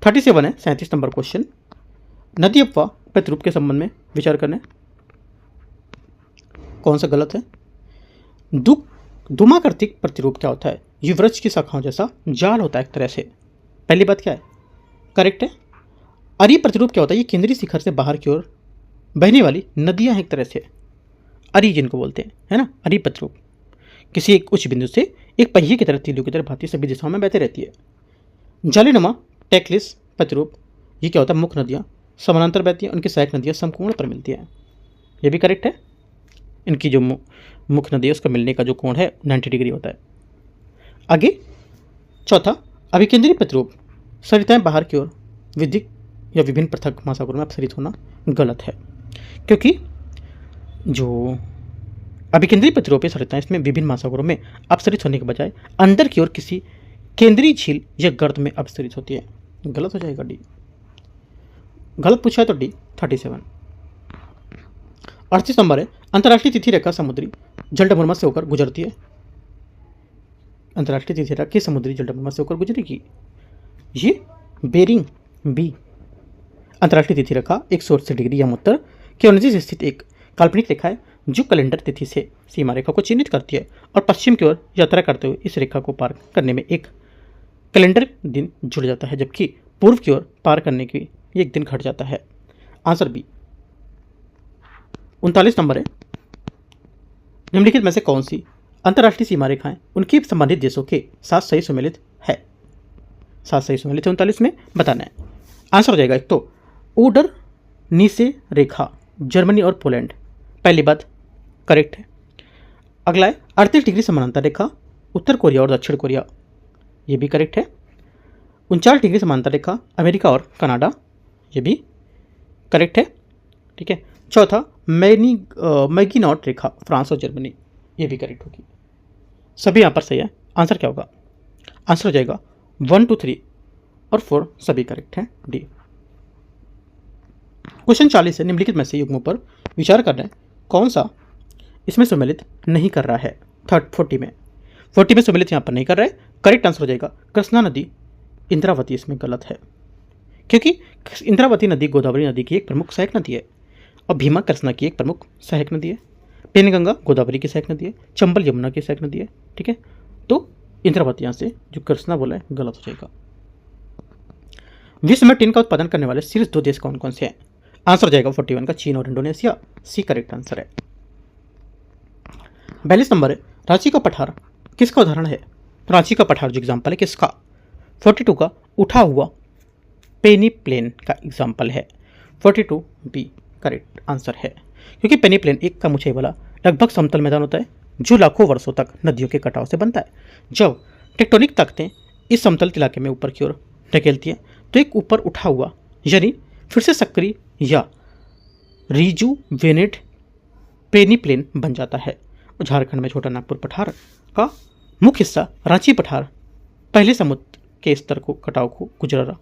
37 है 37 नंबर क्वेश्चन, नदी अफवाह प्रतिरूप के संबंध में विचार करने, कौन सा गलत है। धूमाकृतिक प्रतिरूप क्या होता है, ये वृक्ष की शाखाओं जैसा जाल होता है एक तरह से, पहली बात क्या है, करेक्ट है। अरी प्रतिरूप क्या होता है, ये केंद्रीय शिखर से बाहर की ओर बहने वाली नदियां हैं एक तरह से, अरी जिनको बोलते हैं, है ना, अरी प्रतिरूप किसी एक उच्च बिंदु से एक पहिए की तरह तीलियों की तरह भांति सभी दिशाओं में बहती रहती है। जालीनुमा टेक्लिस प्रतिरूप ये क्या होता है, मुख्य नदियां समानांतर बहती हैं, उनकी सहायक नदियां समकोण पर मिलती हैं, ये भी करेक्ट है। इनकी जो मुख्य नदी है उसका मिलने का जो कोण है 90 डिग्री होता है। आगे चौथा अभिकेंद्रीय प्रतिरूप, सरिताएं बाहर की ओर विधिक या विभिन्न पृथक महासागरों में अपसरित होना गलत है, क्योंकि जो अभिकेंद्रीय प्रतिरूप है सरिताएं इसमें विभिन्न महासागरों में अपसरित होने के बजाय अंदर की ओर किसी केंद्रीय झील या गर्त में अपसरित होती है, गलत हो जाएगा डी। गलत पूछा है तो डी 37। 38 नंबर है अंतर्राष्ट्रीय तिथि रेखा समुद्री जलडमरूमा से होकर गुजरती है। अंतर्राष्ट्रीय तिथि रेखा किस समुद्री जलडमरूमा से होकर गुजरेगी? ये बेरिंग बी। अंतर्राष्ट्रीय तिथि रेखा 180 डिग्री यम उत्तर के अनजिस स्थित एक काल्पनिक रेखा है जो कैलेंडर तिथि से सीमा रेखा को चिन्हित करती है और पश्चिम की ओर यात्रा करते हुए इस रेखा को पार करने में एक कैलेंडर दिन जुड़ जाता है, जबकि पूर्व की ओर पार करने की एक दिन घट जाता है। Answer B. 39 नंबर है, निम्नलिखित में से कौन सी अंतर्राष्ट्रीय सीमा रेखाएं उनके संबंधित देशों के साथ सही सुमेलित है? साथ सही सुमेलित है 39 में बताना है। आंसर हो जाएगा एक तो ओडर नीसे रेखा जर्मनी और पोलैंड, पहली बात करेक्ट है। अगला है 38 डिग्री समानांतर रेखा उत्तर कोरिया और दक्षिण कोरिया, ये भी करेक्ट है। 39 डिग्री समानांतर रेखा अमेरिका और कनाडा, ये भी करेक्ट है। ठीक है। चौथा मैगीनॉट रेखा फ्रांस और जर्मनी, ये भी करेक्ट होगी। सभी यहाँ पर सही है। आंसर क्या होगा? आंसर हो जाएगा 1, 2, 3 और 4 सभी करेक्ट हैं, डी। क्वेश्चन 40 है, निम्नलिखित में से युग्मों पर विचार करना है कौन सा इसमें सम्मिलित नहीं कर रहा है? 40 में सम्मिलित यहाँ पर नहीं कर रहा है। करेक्ट आंसर हो जाएगा कृष्णा नदी इंद्रावती, इसमें गलत है क्योंकि इंद्रावती नदी गोदावरी नदी की एक प्रमुख सहायक नदी है और भीमा कृष्णा की एक प्रमुख सहायक नदी है। पेनगंगा गोदावरी की सहायक नदी है, चंबल यमुना की सहायक नदी है। ठीक है, तो इंद्रावती यहाँ से जो कृष्णा बोला है गलत हो जाएगा। विश्व में टिन का उत्पादन करने वाले शीर्ष 2 देश कौन कौन से हैं? आंसर हो जाएगा 41 का चीन और इंडोनेशिया, सी करेक्ट आंसर है। 42 नंबर है, रांची का पठार किसका उदाहरण है? रांची का पठार जो एग्जाम्पल है किसका? 42 का उठा हुआ पेनी प्लेन का एग्जाम्पल है। 42 बी करेक्ट आंसर है क्योंकि पेनी प्लेन एक का ऊंचाई वाला लगभग समतल मैदान होता है जो लाखों वर्षों तक नदियों के कटाव से बनता है। जब टेक्टोनिक ताकतें इस समतल इलाके में ऊपर की ओर ढकेलती हैं तो एक ऊपर उठा हुआ यानी फिर से सक्रिय या रिजुवेनेट पेनी प्लेन बन जाता है। झारखंड में छोटा नागपुर पठार का मुख्य हिस्सा रांची पठार पहले समुद्र के स्तर को कटाव को गुजरा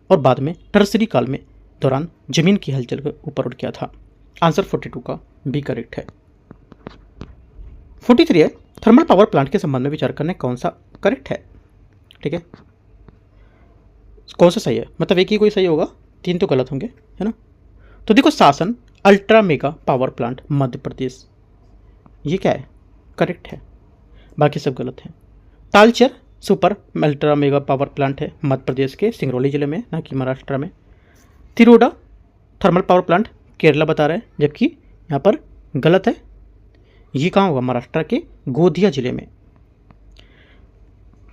और बाद में टर्सरी काल में दौरान जमीन की हलचल के ऊपर उठ गया था। आंसर 42 का बी करेक्ट है। 43 है, थर्मल पावर प्लांट के संबंध में विचार करने कौन सा करेक्ट है? ठीक है, कौन सा सही है? मतलब एक ही कोई सही होगा, 3 तो गलत होंगे, है ना। तो देखो, शासन ultra mega power plant Madhya Pradesh, ये क्या है? करेक्ट है, बाकी सब गलत है। Talcher super ultra mega power plant है मध्य प्रदेश के सिंगरौली जिले में, ना कि महाराष्ट्र में। Tiroda thermal power plant Kerala बता रहा है, जबकि यहाँ पर गलत है। ये कहाँ होगा? महाराष्ट्र के गोंदिया जिले में।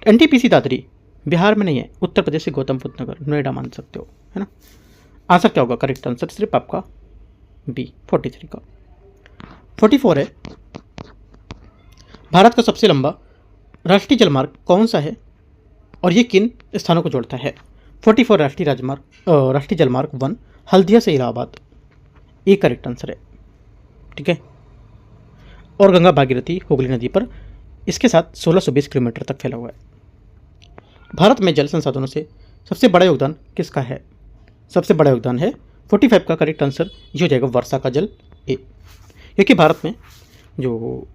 एनटीपीसी दादरी बिहार में नहीं है, उत्तर प्रदेश के गौतम बुद्ध नगर नोएडा मान सकते हो, है ना। आंसर क्या होगा? करेक्ट आंसर सिर्फ आपका बी 43 का। 44 है, भारत का सबसे लंबा राष्ट्रीय जलमार्ग कौन सा है और ये किन स्थानों को जोड़ता है? 44 राष्ट्रीय जलमार्ग 1 हल्दिया से इलाहाबाद, ये करेक्ट आंसर है। ठीक है, और गंगा भागीरथी हुगली नदी पर इसके साथ 1620 किलोमीटर तक फैला हुआ है। भारत में जल संसाधनों से सबसे बड़ा योगदान किसका है? सबसे बड़ा योगदान है 45 का करेक्ट आंसर ये हो जाएगा वर्षा का जल, ए। क्योंकि भारत में जो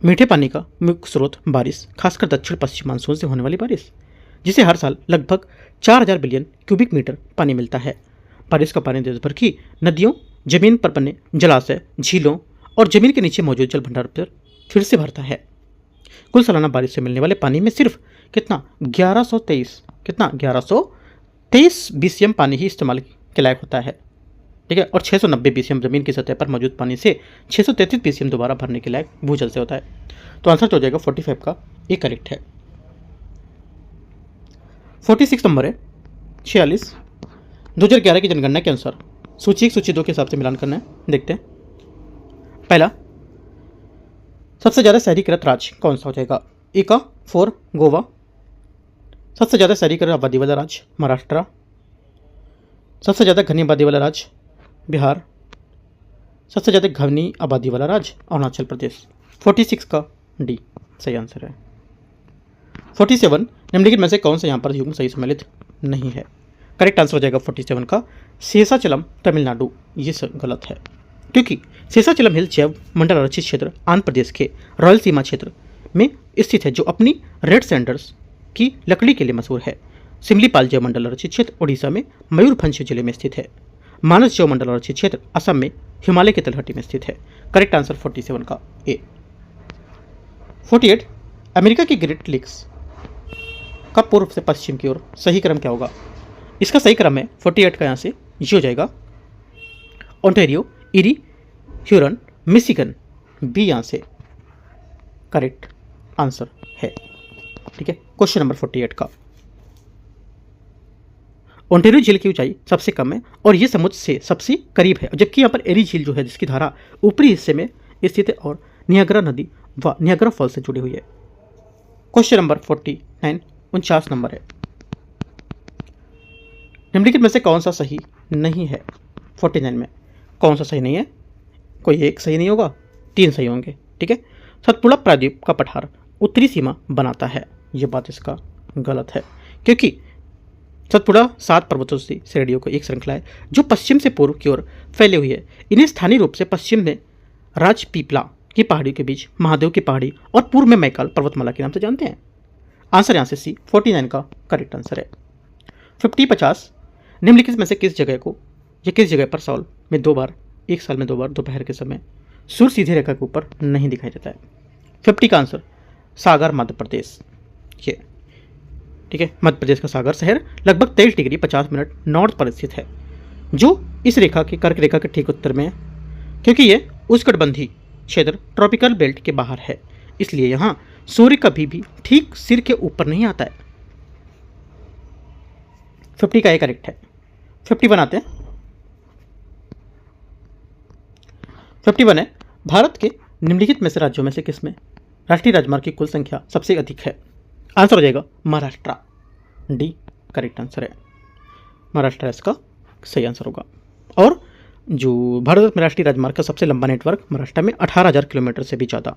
मीठे पानी का मुख्य स्रोत बारिश, खासकर दक्षिण पश्चिम मानसून से होने वाली बारिश, जिसे हर साल लगभग 4000 बिलियन क्यूबिक मीटर पानी मिलता है। बारिश का पानी देश भर की नदियों, जमीन पर बने जलाशय, झीलों और जमीन के नीचे मौजूद जल भंडार पर फिर से भरता है। कुल सालाना बारिश से मिलने वाले पानी में सिर्फ कितना 1123 बीसीएम पानी ही इस्तेमाल के लायक होता है। ठीक है, और 690 बीसीएम जमीन की सतह पर मौजूद पानी से 633 बीसीएम दोबारा भरने के लायक भूजल से होता है। तो आंसर तो हो जाएगा 45 का, ये करेक्ट है। 46 नंबर है 46 2011 की जनगणना के अनुसार सूची 1 सूची 2 के हिसाब से मिलान करना है। देखते हैं, पहला सबसे ज़्यादा शहरीकृत राज्य कौन सा हो जाएगा? ए का 4 गोवा, सबसे ज़्यादा शहरीकृत आबादी वाला राज्य महाराष्ट्र, सबसे ज़्यादा घनी आबादी वाला राज्य बिहार, सबसे ज़्यादा घनी आबादी वाला राज्य अरुणाचल प्रदेश। 46 का डी सही आंसर है। 47 निम्नलिखित में से कौन सा यहाँ पर युग्म सही सम्मिलित नहीं है? करेक्ट आंसर हो जाएगा 47 का शेषाचलम तमिलनाडु, ये गलत है। क्योंकि शेषाचलम हिल जैव मंडल आरक्षित क्षेत्र आंध्र प्रदेश के रॉयल सीमा क्षेत्र में स्थित है, जो अपनी रेड सैंडर्स की लकड़ी के लिए मशहूर है। सिमलीपाल जैव मंडल आरक्षित क्षेत्र उड़ीसा में मयूरभंज जिले में स्थित है। मानस जैव मंडल आरक्षित क्षेत्र असम में हिमालय की तलहटी में स्थित है। करेक्ट आंसर 47 का ए। 48 अमेरिका की ग्रेट लेक्स का पूर्व से पश्चिम की ओर सही क्रम क्या होगा? इसका सही क्रम है 48 का यहाँ से ये हो जाएगा Ontario, eri, Hurun, Michigan. B यहाँ से करेक्ट आंसर है। ठीक है, क्वेश्चन नंबर 48 का ओंटारियो झील की ऊंचाई सबसे कम है और ये समुद्र से सबसे करीब है, जबकि यहाँ पर एरी झील जो है जिसकी धारा ऊपरी हिस्से में स्थित है और नियाग्रा नदी व नियाग्रा फॉल से जुड़ी हुई है। क्वेश्चन नंबर 49 49 नंबर है। निम्नलिखित में से कौन सा सही नहीं है? 49 में कौन सा सही नहीं है? कोई एक सही नहीं होगा, 3 सही होंगे। ठीक है, सतपुड़ा प्रायद्वीप का पठार उत्तरी सीमा बनाता है, ये बात इसका गलत है, क्योंकि सतपुड़ा 7 पर्वतों से श्रेणियों को एक श्रृंखला है जो पश्चिम से पूर्व की ओर फैली हुई है। इन्हें स्थानीय रूप से पश्चिम में राजपीपला की पहाड़ियों के बीच महादेव की पहाड़ी और पूर्व में मैकाल पर्वतमाला के नाम से जानते हैं। आंसर यहाँ से सी 49 का करेक्ट आंसर है। 50 निम्नलिखित में से किस जगह को या किस जगह पर साल में 2 बार, एक साल में 2 बार दोपहर के समय सूर्य सीधी रेखा के ऊपर नहीं दिखाई देता है? 50 का आंसर सागर मध्य प्रदेश। ये ठीक है, मध्य प्रदेश का सागर शहर लगभग 23 डिग्री 50 मिनट नॉर्थ पर स्थित है, जो इस रेखा के कर्क रेखा के ठीक उत्तर में है। क्योंकि ये उष्णकटिबंधीय क्षेत्र ट्रॉपिकल बेल्ट के बाहर है, इसलिए यहाँ सूर्य कभी भी ठीक सिर के ऊपर नहीं आता है। 50 का ये करेक्ट है। 51 आते हैं। 51 है, भारत के निम्नलिखित में से राज्यों में से किसमें राष्ट्रीय राजमार्ग की कुल संख्या सबसे अधिक है? आंसर हो जाएगा महाराष्ट्र। डी करेक्ट आंसर है, महाराष्ट्र इसका सही आंसर होगा। और जो भारत में राष्ट्रीय राजमार्ग का सबसे लंबा नेटवर्क महाराष्ट्र में 18,000 किलोमीटर से भी ज़्यादा।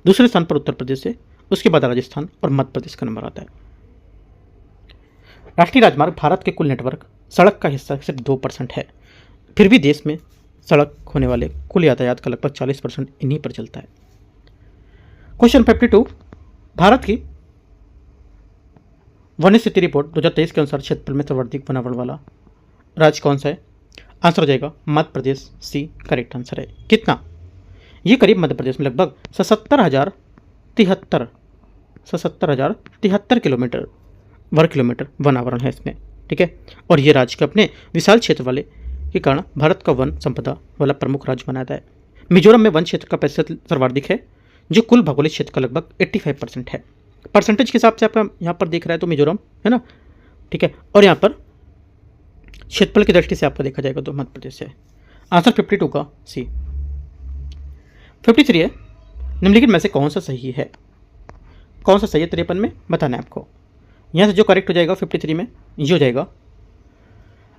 दूसरे स्थान पर उत्तर प्रदेश है, उसके बाद राजस्थान और मध्य प्रदेश का नंबर आता है। राष्ट्रीय राजमार्ग भारत के कुल नेटवर्क सड़क का हिस्सा सिर्फ 2% है, फिर भी देश में सड़क होने वाले कुल यातायात का लगभग 40% इन्हीं पर चलता है। क्वेश्चन 52 भारत की वन स्थिति रिपोर्ट 2023 के अनुसार क्षेत्रफल में सर्वाधिक वनावरण वाला राज्य कौन सा है? आंसर हो जाएगा Madhya Pradesh. C correct answer है। कितना? ये करीब मध्य प्रदेश में लगभग 77,073 किलोमीटर वर्ग किलोमीटर वनावरण है इसमें। ठीक है, और ये राज्य के अपने विशाल क्षेत्र वाले के कारण भारत का वन संपदा वाला प्रमुख राज्य बनाता है। मिजोरम में वन क्षेत्र का प्रतिशत सर्वाधिक है, जो कुल भौगोलिक क्षेत्र का लगभग 85% है। परसेंटेज के हिसाब से आपका यहाँ पर दिख रहा है तो मिजोरम है ना। ठीक है, और यहाँ पर क्षेत्रफल की दृष्टि से आपको देखा जाएगा तो मध्य प्रदेश है। आंसर 52 का सी। 53 है, निम्नलिखित में से कौन सा सही है? कौन सा सही है 53 में बताना है आपको। यहाँ से जो करेक्ट हो जाएगा 53 में ये हो जाएगा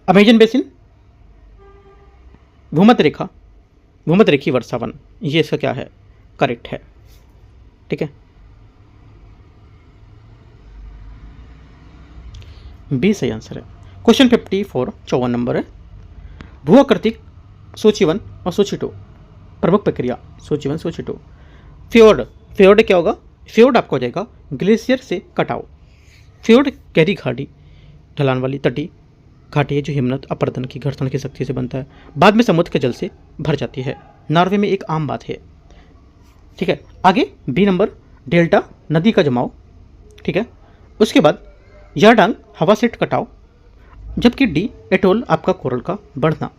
अमेजन बेसिन, भूमध्य रेखीय वर्षावन, ये इसका क्या है? करेक्ट है। ठीक है, बी सही आंसर है। क्वेश्चन 54 54 नंबर है। भूआकृतिक सूची 1 और सूची 2 प्रमुख प्रक्रिया सूची 1 सूची 2। फ्योर्ड क्या होगा? फ्योर्ड आपका हो जाएगा ग्लेशियर से कटाव। फ्योर्ड गहरी घाटी ढलान वाली तटीय घाटी है जो हिमनद अपरदन की घर्षण की शक्ति से बनता है, बाद में समुद्र के जल से भर जाती है। नॉर्वे में एक आम बात है। ठीक है, आगे बी नंबर डेल्टा नदी का जमाव। ठीक है, उसके बाद यारडांग हवा से कटाव, जबकि डी एटोल आपका कोरल का बढ़ना।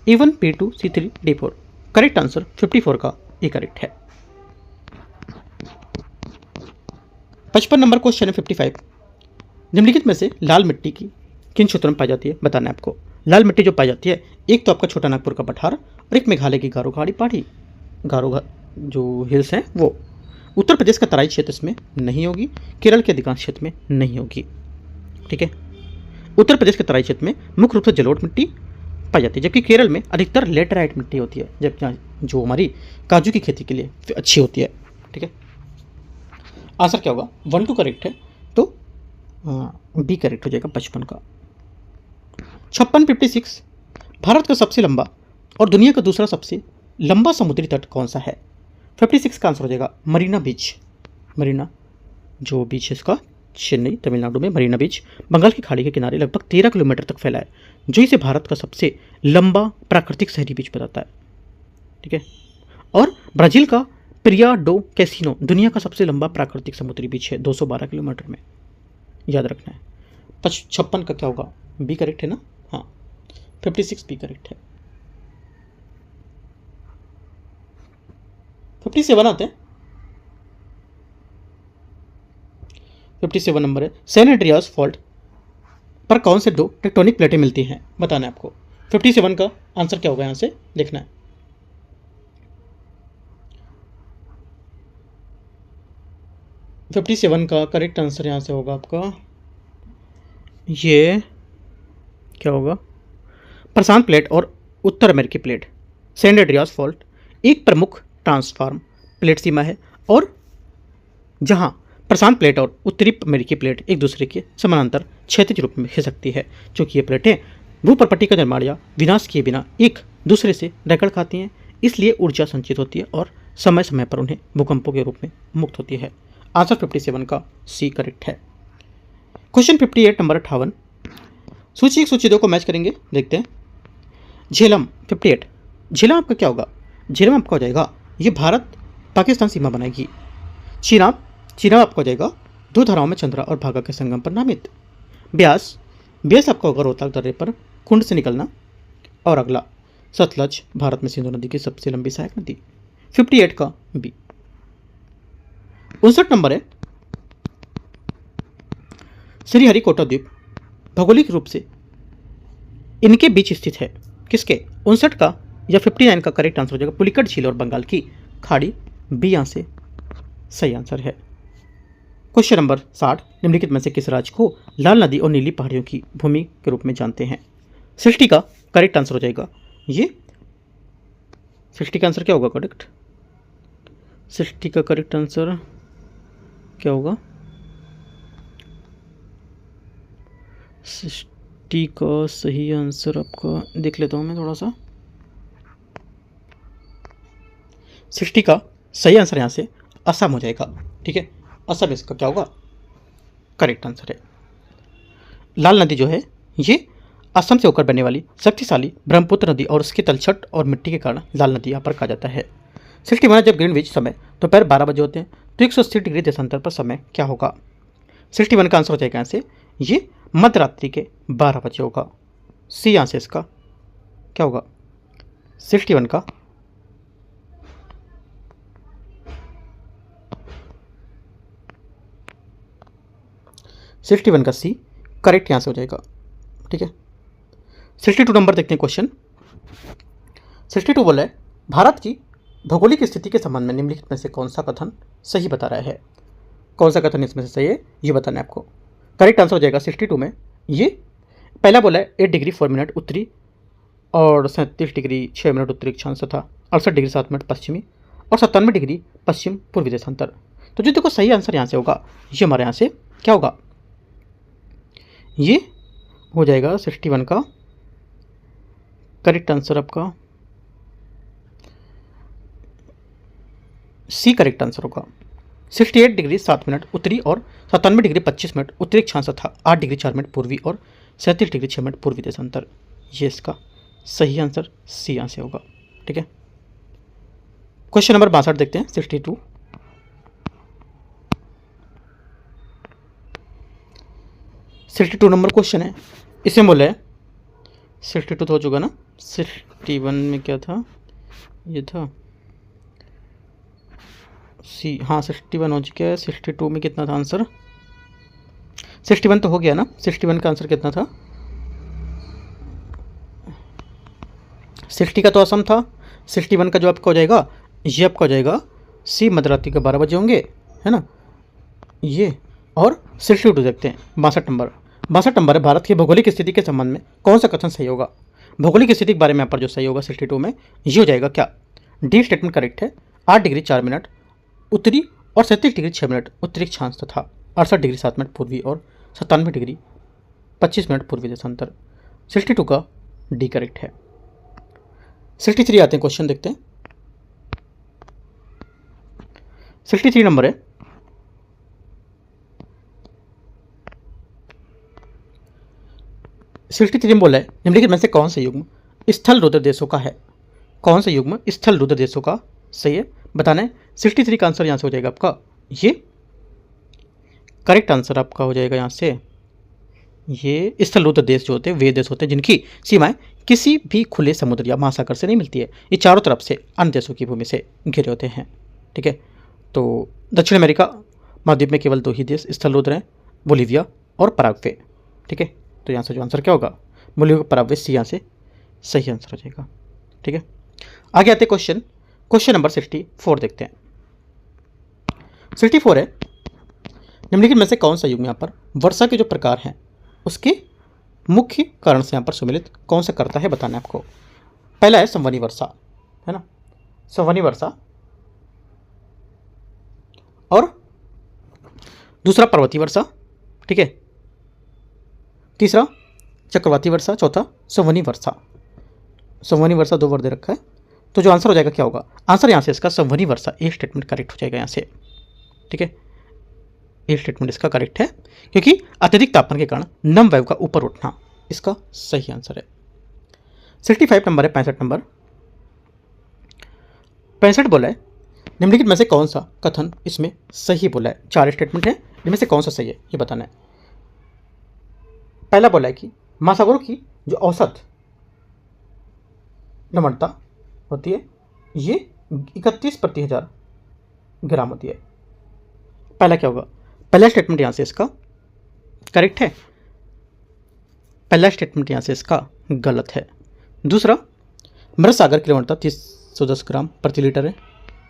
A1 P2 C3 D4 correct answer 54 का ये करेक्ट है। 55 नंबर क्वेश्चन है 55। निम्नलिखित में से लाल मिट्टी की किन क्षेत्रों में पाई जाती है बताना है आपको। लाल मिट्टी जो पाई जाती है, एक तो आपका छोटा नागपुर का पठार और एक मेघालय की गारो पहाड़ी जो हिल्स हैं वो। उत्तर प्रदेश का तराई क्षेत्र इसमें नहीं होगी, केरल के अधिकांश क्षेत्र में नहीं होगी। ठीक है, उत्तर प्रदेश के तराई क्षेत्र में मुख्य रूप से जलोढ़ मिट्टी पाई जाती है, जबकि केरल में अधिकतर लेटराइट मिट्टी होती है, जबकि जो हमारी काजू की खेती के लिए अच्छी होती है। ठीक है, आंसर क्या होगा? 1 2 करेक्ट है तो बी करेक्ट हो जाएगा 55 का। 56 56 भारत का सबसे लंबा और दुनिया का दूसरा सबसे लंबा समुद्री तट कौन सा है? 56 का आंसर हो जाएगा मरीना बीच। मरीना जो बीच है इसका चेन्नई तमिलनाडु में मरीना बीच बंगाल की खाड़ी के किनारे लगभग 13 किलोमीटर तक फैला है, जो इसे भारत का सबसे लंबा प्राकृतिक शहरी बीच बताता है। ठीक है। और ब्राजील का प्रिया डो कैसिनो दुनिया का सबसे लंबा प्राकृतिक समुद्री बीच है 212 किलोमीटर में, याद रखना है। 56 का क्या होगा? बी करेक्ट है ना? हाँ, 56 बी करेक्ट है। 57 आते हैं। 57 नंबर है, सैन एंड्रियास फॉल्ट पर कौन से दो टेक्टोनिक प्लेटें मिलती हैं? बताना है आपको। 57 का आंसर क्या होगा यहां से देखना है। फिफ्टी सेवन का करेक्ट आंसर यहां से होगा आपका, ये क्या होगा? प्रशांत प्लेट और उत्तर अमेरिकी प्लेट। सैन एंड्रियास फॉल्ट एक प्रमुख ट्रांसफॉर्म प्लेट सीमा है और जहां प्रशांत प्लेट और उत्तरी अमेरिकी प्लेट एक दूसरे के समानांतर क्षैतिज रूप में खिसकती है, क्योंकि ये प्लेटें भूपर्पट्टी का निर्माण या विनाश किए बिना एक दूसरे से रगड़ खाती हैं, इसलिए ऊर्जा संचित होती है और समय समय पर उन्हें भूकंपों के रूप में मुक्त होती है। आंसर 57 का सी करेक्ट है। क्वेश्चन 58 नंबर 58, सूची 1 सूची 2 को मैच करेंगे, देखते हैं। झेलम 58, झेलम आपका क्या होगा? झेलम आपका हो जाएगा ये भारत पाकिस्तान सीमा बनाएगी। चीनाब, चीनाब आपका हो जाएगा दो धाराओं में चंद्रा और भागा के संगम पर नामित। ब्यास, ब्यास आपका होगा रोहतक दर्रे पर कुंड से निकलना। और अगला सतलज भारत में सिंधु नदी की सबसे लंबी सहायक नदी। 58 का बी। 59 नंबर है, श्रीहरिकोटा द्वीप भौगोलिक रूप से इनके बीच स्थित है, किसके? 59 का या 59 का करेक्ट आंसर हो जाएगा पुलिकट झील और बंगाल की खाड़ी, बी यहां से सही आंसर है। क्वेश्चन नंबर 60, निम्नलिखित में से किस राज्य को लाल नदी और नीली पहाड़ियों की भूमि के रूप में जानते हैं? 60 का करेक्ट आंसर हो जाएगा ये, 60 का आंसर क्या होगा करेक्ट? 60 का करेक्ट आंसर क्या होगा? 60 का सही आंसर आपका देख लेता हूं मैं थोड़ा सा। 60 का सही आंसर यहां से असम हो जाएगा। ठीक है, असम इसका क्या होगा? करेक्ट आंसर है। लाल नदी जो है ये असम से होकर बनने वाली शक्तिशाली ब्रह्मपुत्र नदी और उसके तलछट और मिट्टी के कारण लाल नदी यहाँ पर कहा जाता है। 61 जब ग्रीनविच समय दोपहर 12 बजे होते हैं तो 180 डिग्री देशांतर पर समय क्या होगा? 61 का आंसर हो जाएगा यहाँ से ये मध्यरात्रि के 12 बजे होगा, सी यहाँ से इसका क्या होगा? 61 का 61 का सी करेक्ट यहाँ से हो जाएगा। ठीक है, 62 नंबर देखते हैं क्वेश्चन। 62 बोला है भारत की भौगोलिक स्थिति के संबंध में निम्नलिखित में से कौन सा कथन सही बता रहा है? कौन सा कथन इसमें से सही है ये बताना है आपको। करेक्ट आंसर हो जाएगा 62 में ये पहला बोला है 8 डिग्री 4 मिनट उत्तरी और 37 डिग्री 6 मिनट उत्तरी अक्षांश था, 68 डिग्री 7 मिनट पश्चिमी और 97 डिग्री पश्चिम पूर्वी देशांतर। तो जो देखो सही आंसर यहाँ से होगा ये हमारे यहाँ से क्या होगा? ये हो जाएगा 61 का करेक्ट आंसर आपका सी करेक्ट आंसर होगा। 68 डिग्री 7 मिनट उत्तरी और 97 डिग्री 25 मिनट उत्तरी अक्षांश था, 8 डिग्री 4 मिनट पूर्वी और 37 डिग्री 6 मिनट पूर्वी देशांतर। ये इसका सही आंसर सी यहाँ से होगा। ठीक है, क्वेश्चन नंबर 62 देखते हैं। 62 नंबर क्वेश्चन है, इसमें बोला है 62 तो हो चुका ना, 61 में क्या था? ये था सी, हाँ 61 हो चुका है। 62 में कितना था आंसर? 61 तो हो गया ना, 61 का आंसर कितना था? 60 का तो असम था, 61 का जो आपका हो जाएगा ये आपका हो जाएगा सी मध्यरात्रि के 12 बजे होंगे, है ना ये। और 62 देखते हैं 62 नंबर। 62 नंबर है भारत की भौगोलिक स्थिति के संबंध में कौन सा कथन सही होगा? भौगोलिक स्थिति के बारे में यहाँ पर जो सही होगा 62 में ये हो जाएगा क्या? डी स्टेटमेंट करेक्ट है। 8 डिग्री 4 मिनट उत्तरी और 37 डिग्री 6 मिनट उत्तरी अक्षांश तथा 68 डिग्री 7 मिनट पूर्वी और 97 डिग्री 25 मिनट पूर्वी देशांतर। 62 का डी करेक्ट है। 63 आते हैं क्वेश्चन, देखते हैं। 63 नंबर है, में बोला है निम्नलिखित में से कौन सा युग्म स्थल रुद्र देशों का है? कौन सा युग्म स्थल रुद्र देशों का सही है बताना है। 63 का आंसर यहां से हो जाएगा आपका, ये करेक्ट आंसर आपका हो जाएगा यहां से। ये स्थल रुद्र देश जो होते हैं वे देश होते हैं जिनकी सीमाएं किसी भी खुले समुद्र या महासागर से नहीं मिलती है। ये चारों तरफ से अन्य देशों की भूमि से घिरे होते हैं। ठीक है, तो दक्षिण अमेरिका महाद्वीप में केवल 2 ही देश स्थल रुद्र हैं, बोलीविया और पराग्वे। ठीक है, तो यहाँ से जो आंसर क्या होगा, बोलीविया पराग्वे, सी यहाँ से सही आंसर हो जाएगा। ठीक है, आगे आते क्वेश्चन नंबर 64 देखते हैं। 64 है, निम्नलिखित में से कौन सा युग्म यहाँ पर वर्षा के जो प्रकार हैं उसके मुख्य कारण से यहाँ पर सम्मिलित कौन सा करता है बताना है आपको। पहला है संवहनी वर्षा, है ना, संवहनी वर्षा, और दूसरा पर्वतीय वर्षा। ठीक है, तीसरा चक्रवाती वर्षा, चौथा संवहनी वर्षा। संवहनी वर्षा 2 बार दे रखा है, तो जो आंसर हो जाएगा क्या होगा, आंसर यहाँ से इसका संवहनी वर्षा, एक स्टेटमेंट करेक्ट हो जाएगा यहाँ से। ठीक है, एक स्टेटमेंट इसका करेक्ट है क्योंकि अत्यधिक तापमान के कारण नम वायु का ऊपर उठना इसका सही आंसर है। 65 नंबर है, 65 नंबर, 65 बोला है निम्नलिखित में से कौन सा कथन इसमें सही बोला है। 4 स्टेटमेंट है, इनमें से कौन सा सही है ये बताना है। पहला बोला है कि महासागरों की जो औसत लवणता होती है ये 31 प्रति 1000 ग्राम होती है। पहला क्या होगा, पहला स्टेटमेंट यहां से इसका करेक्ट है, पहला स्टेटमेंट यहां से इसका गलत है। दूसरा, मृत सागर की लवणता 310 ग्राम प्रति लीटर है,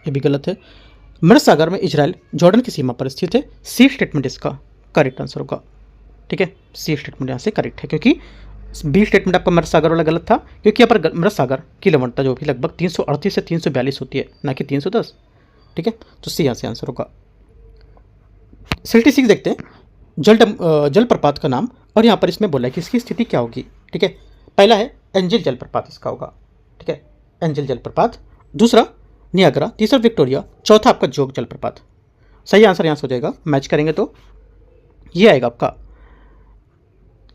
ये भी गलत है। मृत सागर में इजराइल जॉर्डन की सीमा पर स्थित है, सी स्टेटमेंट इसका करेक्ट आंसर होगा। ठीक है, सी स्टेटमेंट यहाँ से करेक्ट है क्योंकि बी स्टेटमेंट आपका मृत सागर वाला गलत था क्योंकि यहाँ पर मृत सागर की लवणता जो भी लगभग 338 से 342 होती है, ना कि 310। ठीक है, तो सी यहाँ से आंसर होगा। 66 देखते हैं, जलप्रपात का नाम, और यहाँ पर इसमें बोला है कि इसकी स्थिति क्या होगी। ठीक है, पहला है एंजल जलप्रपात इसका होगा। ठीक है, एंजल जलप्रपात, दूसरा नियाग्रा, तीसरा विक्टोरिया, चौथा आपका जोग जलप्रपात। सही आंसर यहाँ से हो जाएगा, मैच करेंगे तो ये आएगा आपका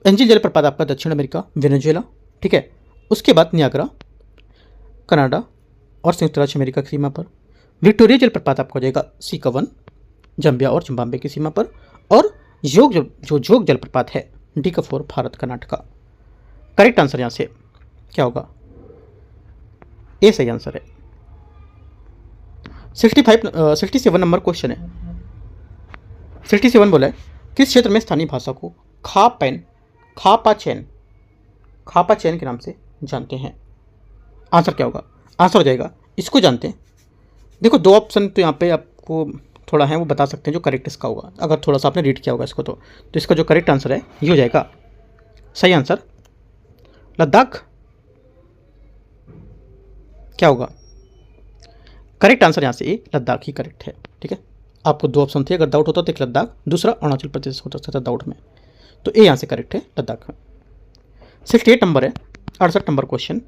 एंजल जलप्रपात आपका दक्षिण अमेरिका वेनेजुएला। ठीक है, उसके बाद नियाग्रा कनाडा और संयुक्त राज्य अमेरिका की सीमा पर। विक्टोरिया जलप्रपात आपका हो जाएगा सीकावन जम्बिया और जिम्बाब्वे की सीमा पर, और जोग जलप्रपात है डी का 4 भारत कर्नाटका। करेक्ट आंसर यहाँ से क्या होगा, ए सही आंसर है। 67 नंबर क्वेश्चन है। 67 बोला है किस क्षेत्र में स्थानीय भाषा को खापा चैन के नाम से जानते हैं। आंसर क्या होगा, आंसर हो जाएगा इसको जानते हैं। देखो 2 ऑप्शन तो यहाँ पे आपको थोड़ा है वो बता सकते हैं जो करेक्ट इसका होगा, अगर थोड़ा सा आपने रीड किया होगा इसको तो इसका जो करेक्ट आंसर है ये हो जाएगा सही आंसर लद्दाख। क्या होगा करेक्ट आंसर यहाँ से ए लद्दाख ही करेक्ट है। ठीक है, आपको 2 ऑप्शन थे, अगर डाउट होता तो एक लद्दाख, दूसरा अरुणाचल प्रदेश हो सकता था डाउट में, तो ए यहाँ से करेक्ट है लद्दाख में। 68 नंबर है, 68 नंबर क्वेश्चन।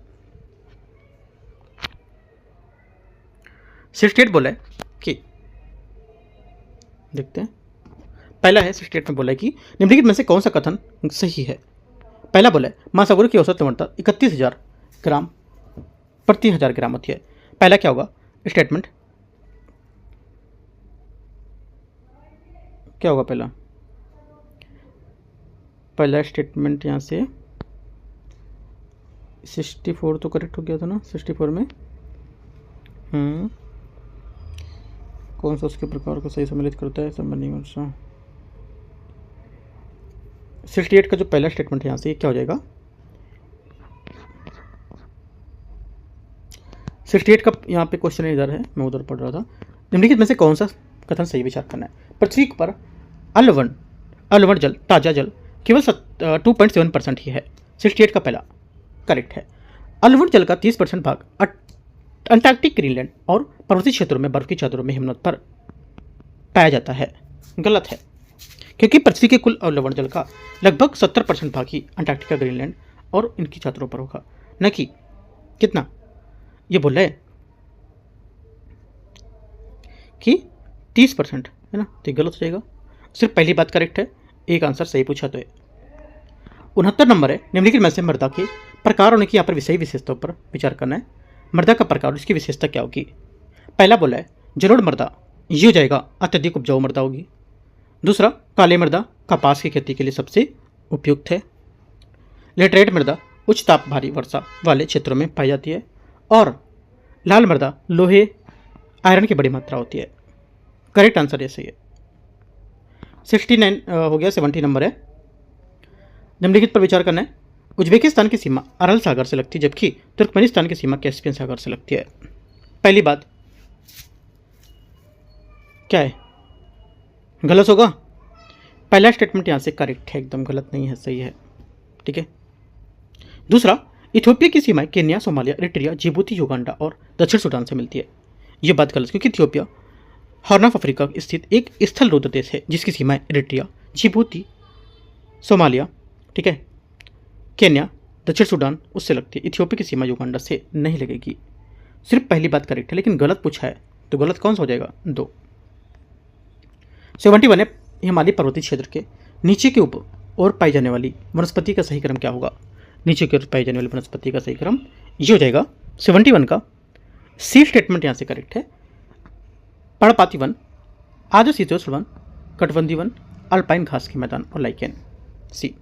68 बोला है कि देखते हैं, पहला है 68 में बोला है कि निम्नलिखित में से कौन सा कथन सही है। पहला बोला है महासागरों की औसत लवणता 31,000 ग्राम प्रति 1000 ग्राम होती है। पहला क्या होगा स्टेटमेंट, क्या होगा पहला स्टेटमेंट यहाँ से 64 तो करेक्ट हो गया था ना। 64 में कौन सा उसके प्रकार को सही सम्मिलित करता है, संबंधी वर्षा। 68 का जो पहला स्टेटमेंट है यहाँ से क्या हो जाएगा, 68 का यहाँ पे क्वेश्चन इधर है, मैं उधर पढ़ रहा था। निम्नलिखित में से कौन सा कथन सही विचार करना है। पृथ्वी पर अलवण जल, ताजा जल केवल 2.7% ही है। 68 का पहला करेक्ट है। अलवण जल का 30% भाग अंटार्कटिक, ग्रीनलैंड और पर्वतीय क्षेत्रों में बर्फ की चादरों में हिमनद पर पाया जाता है। गलत है क्योंकि पृथ्वी के कुल लवण जल का लगभग 70% भाग ही अंटार्कटिका, ग्रीनलैंड और इनकी चादरों पर होगा, न कि कितना ये बोल रहा है कि 30% है ना, तो ये गलत हो जाएगा। सिर्फ पहली बात करेक्ट है, एक आंसर सही पूछा तो है। 69 नंबर है, निम्नलिखित में से मृदा के प्रकार होने की यहाँ पर विषय विशेषताओं पर विचार करना है। मृदा का प्रकार और इसकी विशेषता क्या होगी। पहला बोला है जलोढ़ मृदा, ये हो जाएगा अत्यधिक उपजाऊ मृदा होगी। दूसरा काली मृदा कपास की खेती के लिए सबसे उपयुक्त है। लेटराइट मृदा उच्च ताप भारी वर्षा वाले क्षेत्रों में पाई जाती है। और लाल मृदा लोहे आयरन की बड़ी मात्रा होती है। करेक्ट आंसर ये सही है। 69 हो गया। 70 नंबर है, निम्नलिखित पर विचार करना है। उज्बेकिस्तान की सीमा अरल सागर से लगती है जबकि तुर्कमेनिस्तान की सीमा कैस्पियन सागर से लगती है। पहली बात क्या है, गलत होगा। पहला स्टेटमेंट यहाँ से करेक्ट है, एकदम गलत नहीं है, सही है, ठीक है। दूसरा, इथियोपिया की सीमाएं Kenya, Somalia, Eritrea, Djibouti, Uganda और दक्षिण सूडान से मिलती है। ये बात गलत, क्योंकि इथियोपिया हॉर्न ऑफ अफ्रीका स्थित एक स्थल रुद्र देश है जिसकी सीमाएं इरिट्रिया, जिबूती, सोमालिया, ठीक है, केन्या, दक्षिण सूडान उससे लगती है। इथियोपिया की सीमा युगांडा से नहीं लगेगी। सिर्फ पहली बात करेक्ट है, लेकिन गलत पूछा है, तो गलत कौन सा हो जाएगा, 2। 71 है, हिमालय पर्वतीय क्षेत्र के नीचे के ऊपर और पाई जाने वाली वनस्पति का सही क्रम क्या होगा। नीचे की ओर पाई जाने वाली वनस्पति का सही क्रम ये हो जाएगा 71 का सी स्टेटमेंट यहाँ से करेक्ट है। पर्णपाती वन, आर्द्र शीतोष्ण वन, कटबंधी वन, अल्पाइन घास के मैदान और लाइकेन, सी।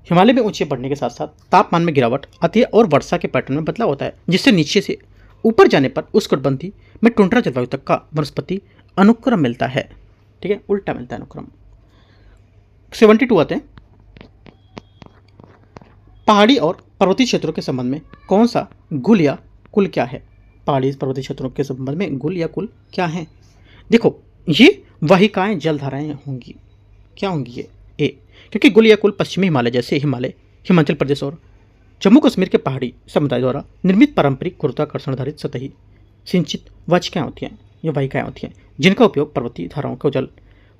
हिमालय में ऊंचे बढ़ने के साथ साथ तापमान में गिरावट आती है और वर्षा के पैटर्न में बदलाव होता है, जिससे नीचे से ऊपर जाने पर उस कटबंधी में टुंड्रा जलवायु तक का वनस्पति अनुक्रम मिलता है, ठीक है, उल्टा मिलता है अनुक्रम। 72 आते हैं, पहाड़ी और पर्वतीय क्षेत्रों के संबंध में कौन सा गुल या कुल क्या है। पहाड़ी पर्वतीय क्षेत्रों के संबंध में गुल या कुल क्या है। देखो, ये वाहिकाएं जलधाराएं होंगी, क्या होंगी ये, ए, क्योंकि गुल या कुल पश्चिमी हिमालय जैसे हिमालय, हिमाचल प्रदेश और जम्मू कश्मीर के पहाड़ी समुदाय द्वारा निर्मित पारंपरिक गुरुत्वाकर्षण आधारित सतही सिंचित वाचिकाएं होती हैं, ये वाहिकाएं होती हैं जिनका उपयोग पर्वतीय धाराओं के जल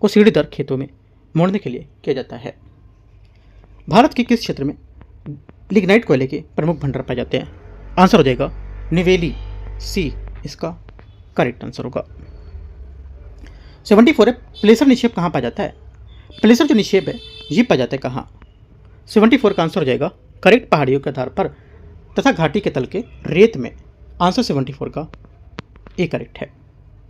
को सीढ़ीदार खेतों में मोड़ने के लिए किया जाता है। भारत के किस क्षेत्र में लिग्नाइट कोयले के प्रमुख भंडार पाए जाते हैं। आंसर हो जाएगा निवेली, सी इसका करेक्ट आंसर होगा। 74 है, प्लेसर निक्षेप कहाँ पाया जाता है। प्लेसर जो निक्षेप है ये पाया जाता है कहाँ। 74 का आंसर हो जाएगा करेक्ट पहाड़ियों के आधार पर तथा घाटी के तल के रेत में। आंसर 74 का ए करेक्ट है।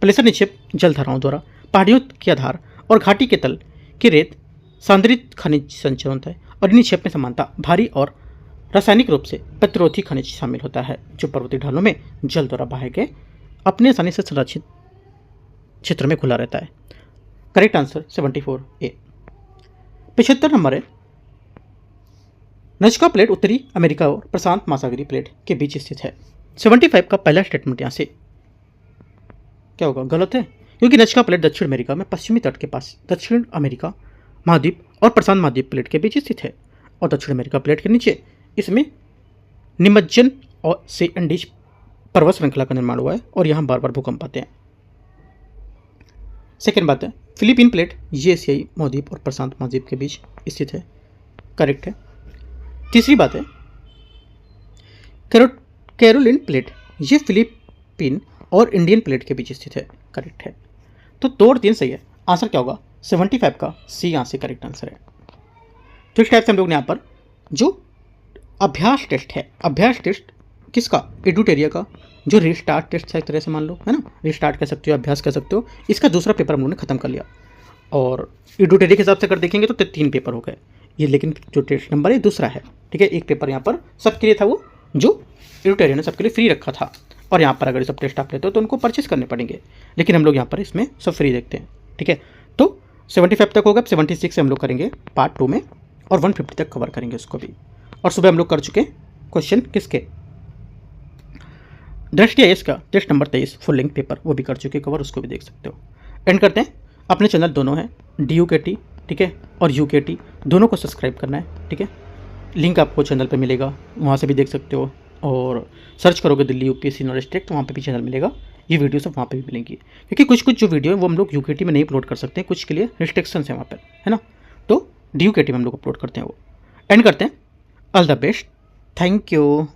प्लेसर निक्षेप जलधाराओं द्वारा पहाड़ियों के आधार और घाटी के तल की रेत सांद्रित खनिज संचय होता है और इन निक्षेप में समानता भारी और रासायनिक रूप से प्रतिरोधी खनिज शामिल होता है जो पर्वतीय ढालों में जल द्वारा बहाए गए अपने आसानी से संरक्षित क्षेत्र में खुला रहता है। करेक्ट आंसर 74 ए। 75 नंबर है, नजका प्लेट उत्तरी अमेरिका और प्रशांत महासागरीय प्लेट के बीच स्थित है। 75 का पहला स्टेटमेंट यहाँ से क्या होगा, गलत है, क्योंकि नजका प्लेट दक्षिण अमेरिका में पश्चिमी तट के पास दक्षिण अमेरिका महाद्वीप और प्रशांत महाद्वीप प्लेट के बीच स्थित है और दक्षिण अमेरिका प्लेट के नीचे इसमें निमज्जन और से एंडीज पर्वत श्रृंखला का निर्माण हुआ है और यहाँ बार बार भूकंप आते हैं। सेकेंड बात है, फिलीपीन प्लेट ये एशियाई महाद्वीप और प्रशांत महाद्वीप के बीच स्थित है, करेक्ट है। तीसरी बात है, कैरोलिन प्लेट ये फिलीपीन और इंडियन प्लेट के बीच स्थित है, करेक्ट है। तो 2 और 3 सही है। आंसर क्या होगा, 75 का सी यहाँ से करेक्ट आंसर है। तो इस टाइप से हम लोग ने यहाँ पर जो अभ्यास टेस्ट है, अभ्यास टेस्ट किसका, एडुटेरिया का, जो रिस्टार्ट टेस्ट है एक तरह से मान लो, है ना, रिस्टार्ट कह सकते हो, अभ्यास कह सकते हो, इसका दूसरा पेपर हम लोगों ने खत्म कर लिया। और एडुटेरिया के हिसाब से अगर देखेंगे तो 3 पेपर हो गए ये, लेकिन जो टेस्ट नंबर है दूसरा है, ठीक है। एक पेपर यहाँ पर सबके लिए था वो जो एडुटेरिया ने सबके लिए फ्री रखा था, और यहाँ पर अगर सब टेस्ट आप लेते हो तो उनको परचेस करने पड़ेंगे, लेकिन हम लोग यहाँ पर इसमें सब फ्री देखते हैं, ठीक है। तो 75 तक होगा, 76 से हम लोग करेंगे पार्ट 2 में और 150 तक कवर करेंगे उसको भी। और सुबह हम लोग कर चुके क्वेश्चन किसके, दृष्टि आईएएस का test number 23 full length paper, वो भी कर चुके कवर, उसको भी देख सकते हो। एंड करते हैं, अपने चैनल दोनों हैं DUKT, ठीक है, और UKT, दोनों को सब्सक्राइब करना है, ठीक है। लिंक आपको चैनल पे मिलेगा, वहाँ से भी देख सकते हो, और सर्च करोगे दिल्ली UPSC नॉलेज टेक तो वहाँ पे भी चैनल मिलेगा, ये वीडियो सब वहाँ पे भी मिलेंगी, क्योंकि कुछ जो वीडियो है वो हम लोग UKT में नहीं अपलोड कर सकते, कुछ के लिए रिस्ट्रिक्शंस है वहाँ पर, है ना, तो DUKT में हम लोग अपलोड करते हैं वो। एंड करते हैं, all the best, thank you.